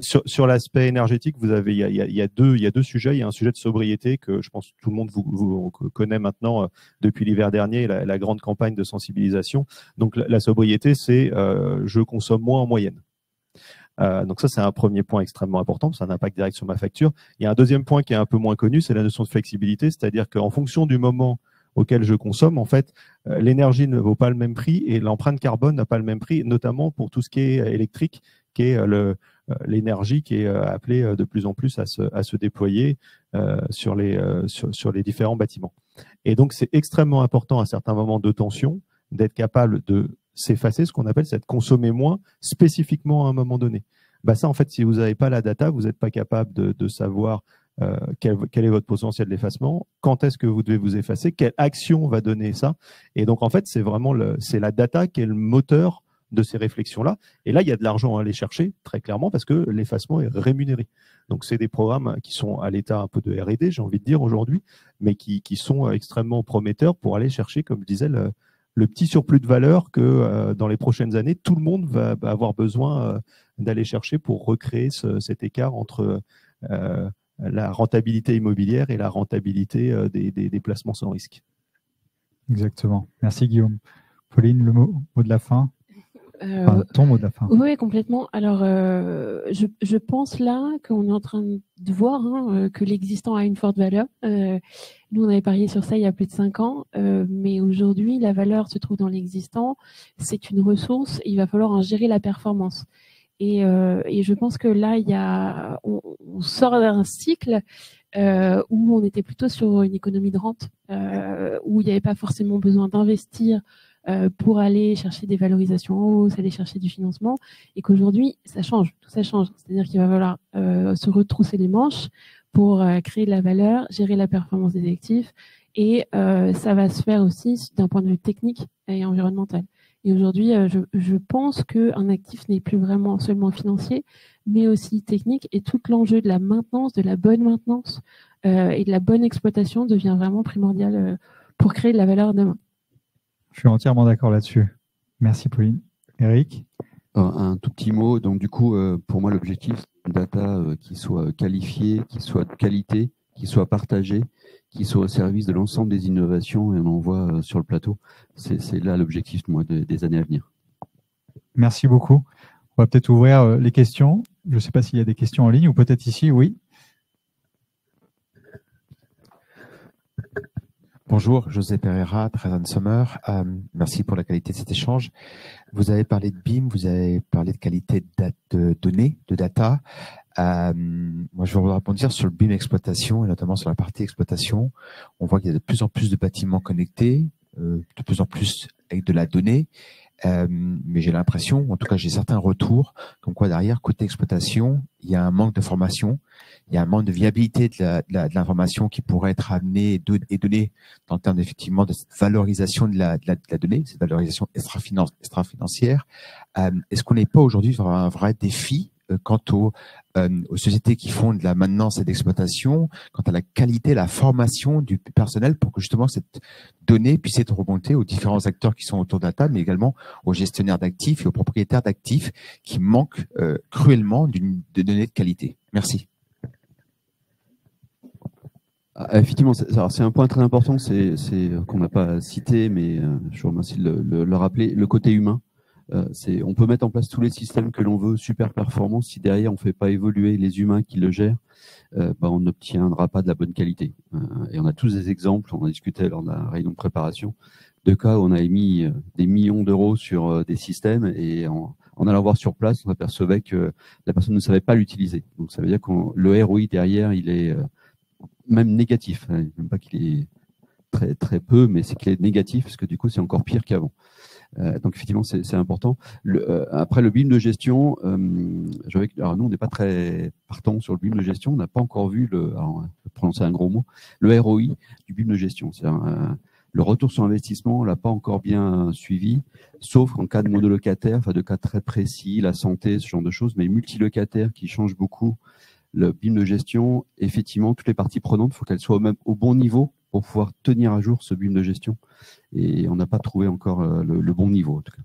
Sur l'aspect énergétique, il y a deux sujets. Il y a un sujet de sobriété que je pense que tout le monde vous connaît maintenant depuis l'hiver dernier, la grande campagne de sensibilisation. Donc la sobriété, c'est je consomme moins en moyenne. Donc ça, c'est un premier point extrêmement important, ça a un impact direct sur ma facture. Il y a un deuxième point qui est un peu moins connu, c'est la notion de flexibilité, c'est-à-dire qu'en fonction du moment auquel je consomme, en fait, l'énergie ne vaut pas le même prix et l'empreinte carbone n'a pas le même prix, notamment pour tout ce qui est électrique, qui est l'énergie qui est appelée de plus en plus à se déployer sur les différents bâtiments. Et donc, c'est extrêmement important à certains moments de tension d'être capable de s'effacer, ce qu'on appelle c'est de consommer moins spécifiquement à un moment donné. Ça, en fait, si vous n'avez pas la data, vous n'êtes pas capable de savoir quel est votre potentiel d'effacement, quand est-ce que vous devez vous effacer, quelle action va donner ça. Et donc, en fait, c'est la data qui est le moteur de ces réflexions-là. Et là, il y a de l'argent à aller chercher, très clairement, parce que l'effacement est rémunéré. Donc, c'est des programmes qui sont à l'état un peu de R&D, j'ai envie de dire aujourd'hui, mais qui sont extrêmement prometteurs pour aller chercher, comme je disais, le petit surplus de valeur que dans les prochaines années, tout le monde va avoir besoin d'aller chercher pour recréer cet écart entre la rentabilité immobilière et la rentabilité des placements sans risque. Exactement. Merci Guillaume. Pauline, le mot de la fin. Ton mot de la fin. Oui, complètement. Alors, je pense là qu'on est en train de voir que l'existant a une forte valeur. Nous, on avait parié sur ça il y a plus de 5 ans, mais aujourd'hui, la valeur se trouve dans l'existant. C'est une ressource, il va falloir en gérer la performance. Et je pense que là, on sort d'un cycle où on était plutôt sur une économie de rente, où il n'y avait pas forcément besoin d'investir pour aller chercher des valorisations en hausse, aller chercher du financement, et qu'aujourd'hui, ça change, tout ça change. C'est-à-dire qu'il va falloir se retrousser les manches pour créer de la valeur, gérer la performance des actifs, et ça va se faire aussi d'un point de vue technique et environnemental. Et aujourd'hui, je pense qu'un actif n'est plus vraiment seulement financier, mais aussi technique, et tout l'enjeu de la maintenance, de la bonne maintenance et de la bonne exploitation devient vraiment primordial pour créer de la valeur demain. Je suis entièrement d'accord là-dessus. Merci Pauline. Eric ? Un tout petit mot. Donc du coup, pour moi, l'objectif, c'est une data qui soit qualifiée, qui soit de qualité, qui soit partagée, qui soit au service de l'ensemble des innovations, et on en voit sur le plateau. C'est là l'objectif des années à venir. Merci beaucoup. On va peut-être ouvrir les questions. Je ne sais pas s'il y a des questions en ligne ou peut-être ici, oui. Bonjour, José Pereira, Trazan Sommer. Merci pour la qualité de cet échange. Vous avez parlé de BIM, vous avez parlé de qualité de données, de data. Moi, je vais rebondir sur le BIM exploitation et notamment sur la partie exploitation. On voit qu'il y a de plus en plus de bâtiments connectés, de plus en plus avec de la donnée. Mais j'ai l'impression, en tout cas j'ai certains retours, comme quoi derrière, côté exploitation, il y a un manque de formation, il y a un manque de viabilité de l'information qui pourrait être amenée et donnée en termes effectivement de cette valorisation de la donnée, cette valorisation extra-financière. Est-ce qu'on n'est pas aujourd'hui sur un vrai défi quant aux sociétés qui font de la maintenance et d'exploitation, quant à la qualité, la formation du personnel pour que justement cette donnée puisse être remontée aux différents acteurs qui sont autour de la table, mais également aux gestionnaires d'actifs et aux propriétaires d'actifs qui manquent cruellement de données de qualité. Merci. Effectivement, c'est un point très important, c'est qu'on n'a pas cité, mais je vous remercie de le rappeler, le côté humain. On peut mettre en place tous les systèmes que l'on veut, super performants, si derrière on ne fait pas évoluer les humains qui le gèrent, on n'obtiendra pas de la bonne qualité. Et on a tous des exemples, on en discutait lors de la réunion de préparation, de cas où on a émis des millions d'euros sur des systèmes et en allant voir sur place, on apercevait que la personne ne savait pas l'utiliser. Donc ça veut dire que le ROI derrière, il est même négatif. Même pas qu'il est très, très peu, mais c'est qu'il est négatif parce que du coup, c'est encore pire qu'avant. Donc effectivement, c'est important. Après le BIM de gestion, alors nous, on n'est pas très partant sur le BIM de gestion. On n'a pas encore vu je vais prononcer un gros mot, le ROI du BIM de gestion. Le retour sur investissement, on l'a pas encore bien suivi, sauf en cas de monolocataire, enfin de cas très précis, la santé, ce genre de choses, mais multilocataire qui change beaucoup. Le BIM de gestion, effectivement, toutes les parties prenantes, il faut qu'elles soient au bon niveau pour pouvoir tenir à jour ce BIM de gestion. Et on n'a pas trouvé encore le bon niveau, en tout cas.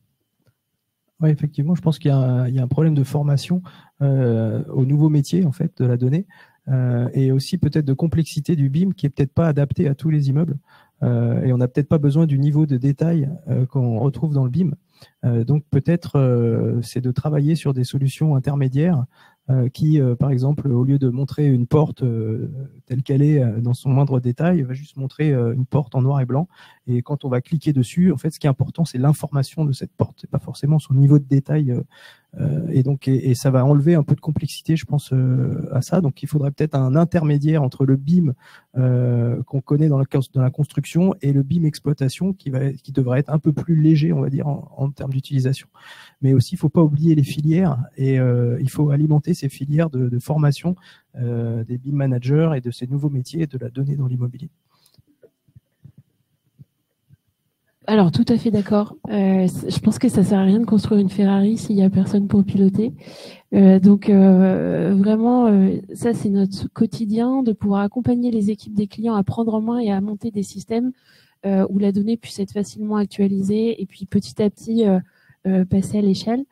Oui, effectivement, je pense qu'il y a un problème de formation au nouveau métier, en fait, de la donnée, et aussi peut-être de complexité du BIM qui est peut-être pas adapté à tous les immeubles. Et on n'a peut-être pas besoin du niveau de détail qu'on retrouve dans le BIM. Donc peut-être c'est de travailler sur des solutions intermédiaires qui, par exemple, au lieu de montrer une porte telle qu'elle est dans son moindre détail, va juste montrer une porte en noir et blanc. Et quand on va cliquer dessus, en fait, ce qui est important, c'est l'information de cette porte, c'est pas forcément son niveau de détail. Et ça va enlever un peu de complexité, je pense, à ça. Donc, il faudrait peut-être un intermédiaire entre le BIM qu'on connaît dans la construction et le BIM exploitation qui devrait être un peu plus léger, on va dire, en termes d'utilisation. Mais aussi, il ne faut pas oublier les filières et il faut alimenter ces filières de formation des BIM managers et de ces nouveaux métiers de la donnée dans l'immobilier. Alors, tout à fait d'accord. Je pense que ça sert à rien de construire une Ferrari s'il n'y a personne pour piloter. Donc, vraiment, ça, c'est notre quotidien, de pouvoir accompagner les équipes des clients à prendre en main et à monter des systèmes où la donnée puisse être facilement actualisée et puis petit à petit passer à l'échelle.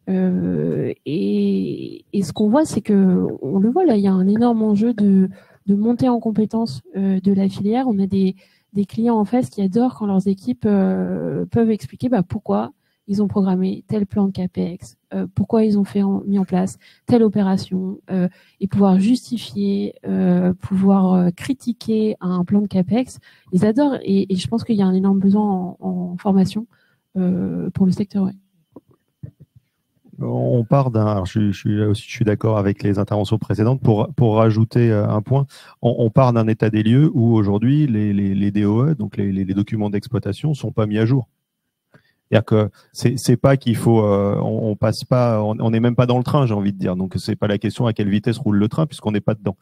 Et ce qu'on voit, c'est que, on le voit là, il y a un énorme enjeu de montée en compétences de la filière. On a des clients en face qui adorent quand leurs équipes peuvent expliquer pourquoi ils ont programmé tel plan de CAPEX, pourquoi ils ont mis en place telle opération, et pouvoir justifier, pouvoir critiquer un plan de CAPEX. Ils adorent et je pense qu'il y a un énorme besoin en formation pour le secteur. Ouais. On part d'un. Je suis d'accord avec les interventions précédentes. Pour rajouter un point, on part d'un état des lieux où aujourd'hui les DOE, donc les documents d'exploitation, sont pas mis à jour. C'est-à-dire que c'est pas qu'il faut, on passe pas, on n'est même pas dans le train, j'ai envie de dire. Donc c'est pas la question à quelle vitesse roule le train puisqu'on n'est pas dedans.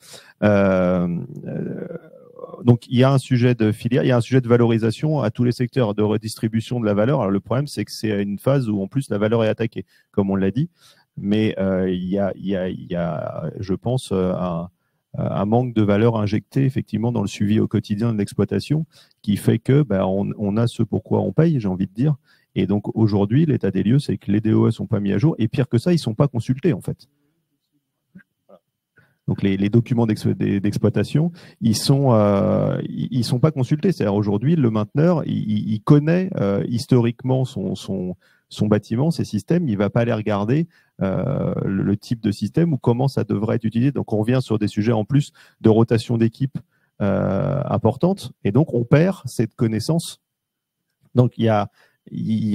Donc, il y a un sujet de filière, il y a un sujet de valorisation à tous les secteurs, de redistribution de la valeur. Alors, le problème, c'est que c'est une phase où, en plus, la valeur est attaquée, comme on l'a dit. Mais il y a, je pense, un manque de valeur injectée, effectivement, dans le suivi au quotidien de l'exploitation, qui fait que on a ce pourquoi on paye, j'ai envie de dire. Et donc, aujourd'hui, l'état des lieux, c'est que les DOE ne sont pas mis à jour. Et pire que ça, ils ne sont pas consultés, en fait. Donc les documents d'exploitation, ils sont pas consultés. C'est-à-dire aujourd'hui, le mainteneur, il connaît historiquement son bâtiment, ses systèmes. Il va pas aller regarder le type de système ou comment ça devrait être utilisé. Donc on revient sur des sujets en plus de rotation d'équipe importante, et donc on perd cette connaissance. Donc il y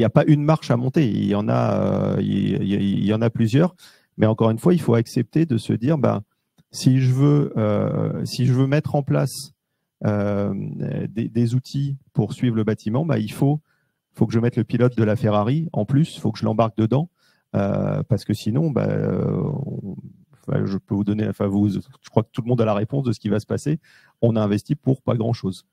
a pas une marche à monter. Il y en a plusieurs. Mais encore une fois, il faut accepter de se dire si je veux mettre en place des outils pour suivre le bâtiment, il faut faut que je mette le pilote de la Ferrari. En plus, il faut que je l'embarque dedans. Parce que sinon, je peux vous donner, je crois que tout le monde a la réponse de ce qui va se passer. On a investi pour pas grand-chose.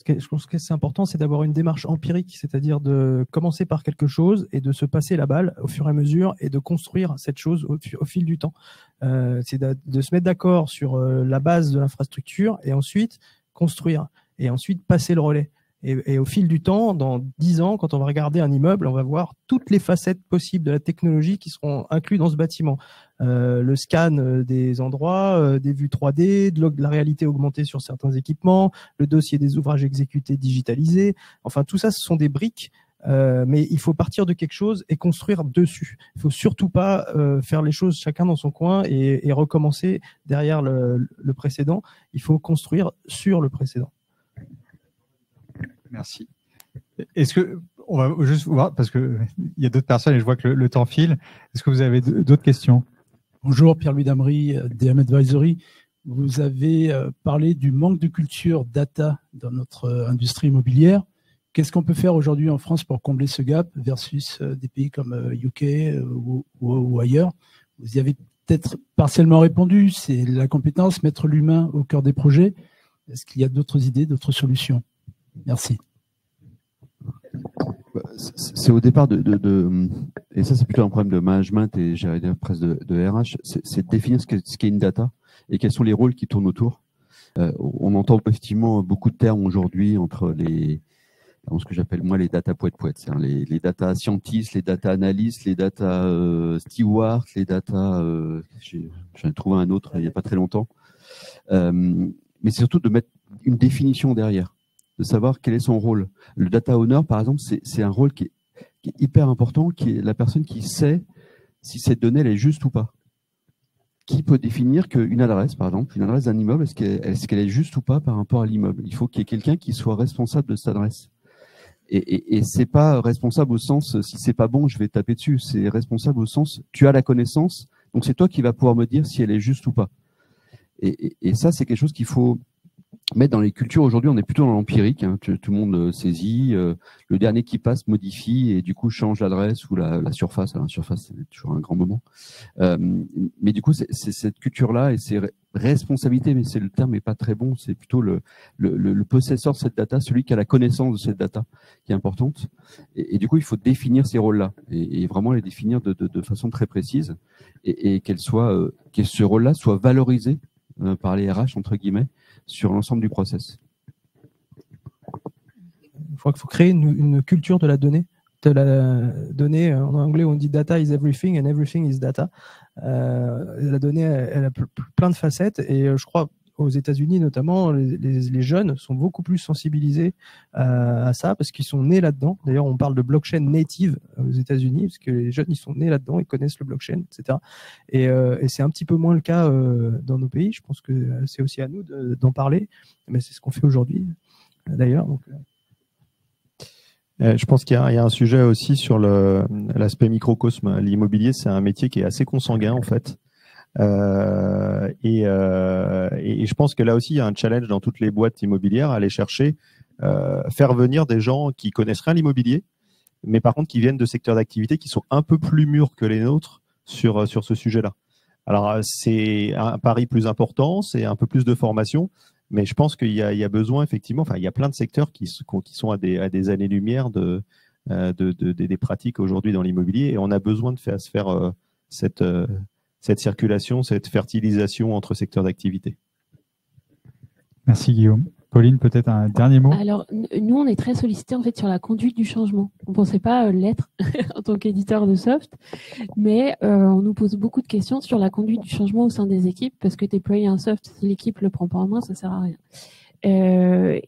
Je pense que c'est important, c'est d'avoir une démarche empirique, c'est-à-dire de commencer par quelque chose et de se passer la balle au fur et à mesure et de construire cette chose au fil du temps. C'est de se mettre d'accord sur la base de l'infrastructure et ensuite construire et ensuite passer le relais. Et au fil du temps, dans 10 ans, quand on va regarder un immeuble, on va voir toutes les facettes possibles de la technologie qui seront incluses dans ce bâtiment. Le scan des endroits, des vues 3D, de la réalité augmentée sur certains équipements, le dossier des ouvrages exécutés digitalisés. Enfin, tout ça, ce sont des briques, mais il faut partir de quelque chose et construire dessus. Il faut surtout pas faire les choses chacun dans son coin et recommencer derrière le précédent. Il faut construire sur le précédent. Merci. Est-ce que on va juste voir parce que il y a d'autres personnes et je vois que le temps file. Est-ce que vous avez d'autres questions? Bonjour, Pierre-Louis Damry, DM Advisory. Vous avez parlé du manque de culture data dans notre industrie immobilière. Qu'est-ce qu'on peut faire aujourd'hui en France pour combler ce gap versus des pays comme UK ou ailleurs? Vous y avez peut-être partiellement répondu. C'est la compétence, mettre l'humain au cœur des projets. Est-ce qu'il y a d'autres idées, d'autres solutions? Merci. C'est au départ et ça c'est plutôt un problème de management et j'allais dire presque de RH, c'est de définir ce qu'est une data et quels sont les rôles qui tournent autour. On entend effectivement beaucoup de termes aujourd'hui entre ce que j'appelle moi les data poètes, les data scientists, les data analystes, les data stewards, les data, j'en ai trouvé un autre il n'y a pas très longtemps, mais c'est surtout de mettre une définition derrière, de savoir quel est son rôle. Le data owner, par exemple, c'est un rôle qui est hyper important, qui est la personne qui sait si cette donnée elle est juste ou pas. Qui peut définir qu'une adresse, par exemple, une adresse d'un immeuble, est-ce qu'elle est juste ou pas par rapport à l'immeuble? Il faut qu'il y ait quelqu'un qui soit responsable de cette adresse. Et c'est pas responsable au sens si c'est pas bon, je vais taper dessus. C'est responsable au sens tu as la connaissance, donc c'est toi qui vas pouvoir me dire si elle est juste ou pas. Et ça, c'est quelque chose qu'il faut mettre dans les cultures. Aujourd'hui, on est plutôt dans l'empirique, hein. Tout le monde saisit, le dernier qui passe modifie et du coup change l'adresse ou la surface. Alors, la surface, c'est toujours un grand moment. Mais du coup, c'est cette culture-là et c'est responsabilité, mais le terme n'est pas très bon. C'est plutôt le possesseur de cette data, celui qui a la connaissance de cette data qui est importante. Et du coup, il faut définir ces rôles-là et vraiment les définir de façon très précise et que ce rôle-là soit valorisé par les RH, entre guillemets, sur l'ensemble du process. Je crois qu'il faut créer une culture de la donnée. En anglais, on dit data is everything and everything is data. La donnée, elle a plein de facettes et je crois aux États-Unis notamment, les jeunes sont beaucoup plus sensibilisés à ça parce qu'ils sont nés là-dedans. D'ailleurs, on parle de blockchain native aux États-Unis parce que les jeunes ils sont nés là-dedans, ils connaissent le blockchain, etc. Et c'est un petit peu moins le cas dans nos pays. Je pense que c'est aussi à nous d'en parler, mais c'est ce qu'on fait aujourd'hui d'ailleurs. Donc, je pense qu'il y a un sujet aussi sur l'aspect microcosme. L'immobilier, c'est un métier qui est assez consanguin en fait. Et je pense que là aussi, il y a un challenge dans toutes les boîtes immobilières à aller chercher, faire venir des gens qui connaissent rien à l'immobilier, mais par contre qui viennent de secteurs d'activité qui sont un peu plus mûrs que les nôtres sur ce sujet-là. Alors, c'est un pari plus important, c'est un peu plus de formation, mais je pense qu'il y a besoin, effectivement, enfin, il y a plein de secteurs qui sont à des années-lumière des pratiques aujourd'hui dans l'immobilier et on a besoin de faire cette circulation, cette fertilisation entre secteurs d'activité. Merci Guillaume. Pauline, peut-être un dernier mot? Alors, nous, on est très sollicités en fait sur la conduite du changement. On ne pensait pas l'être en tant qu'éditeur de soft, mais on nous pose beaucoup de questions sur la conduite du changement au sein des équipes parce que déployer un soft, si l'équipe ne le prend pas en main, ça ne sert à rien. Et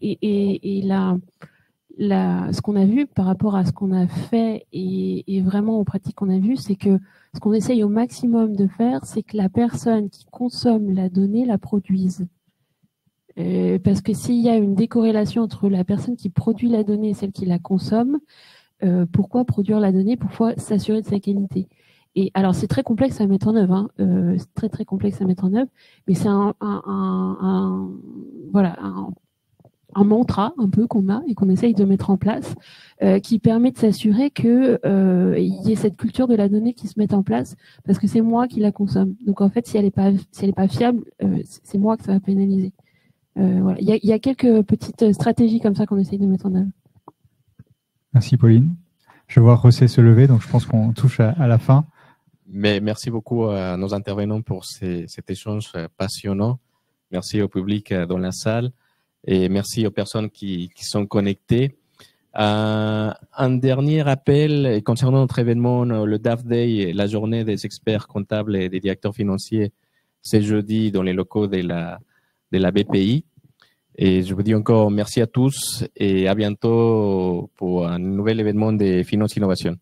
ce qu'on a vu par rapport à ce qu'on a fait et vraiment aux pratiques qu'on a vues, c'est que ce qu'on essaye au maximum de faire, c'est que la personne qui consomme la donnée la produise. Parce que s'il y a une décorrélation entre la personne qui produit la donnée et celle qui la consomme, pourquoi produire la donnée? Pourquoi s'assurer de sa qualité? Et alors, c'est très complexe à mettre en œuvre, hein. C'est très, très complexe à mettre en œuvre, mais c'est un un mantra un peu qu'on a et qu'on essaye de mettre en place, qui permet de s'assurer que il y ait cette culture de la donnée qui se mette en place, parce que c'est moi qui la consomme. Donc en fait, si elle est pas fiable, c'est moi que ça va pénaliser. Voilà. Il y a quelques petites stratégies comme ça qu'on essaye de mettre en œuvre. Merci Pauline. Je vois José se lever, donc je pense qu'on touche à la fin. Mais merci beaucoup à nos intervenants pour cet échange passionnant. Merci au public dans la salle et merci aux personnes qui sont connectées. Un dernier rappel concernant notre événement, le DAF Day, la journée des experts comptables et des directeurs financiers, c'est jeudi dans les locaux de la BPI. Et je vous dis encore merci à tous et à bientôt pour un nouvel événement de Finance Innovation.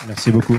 Merci beaucoup.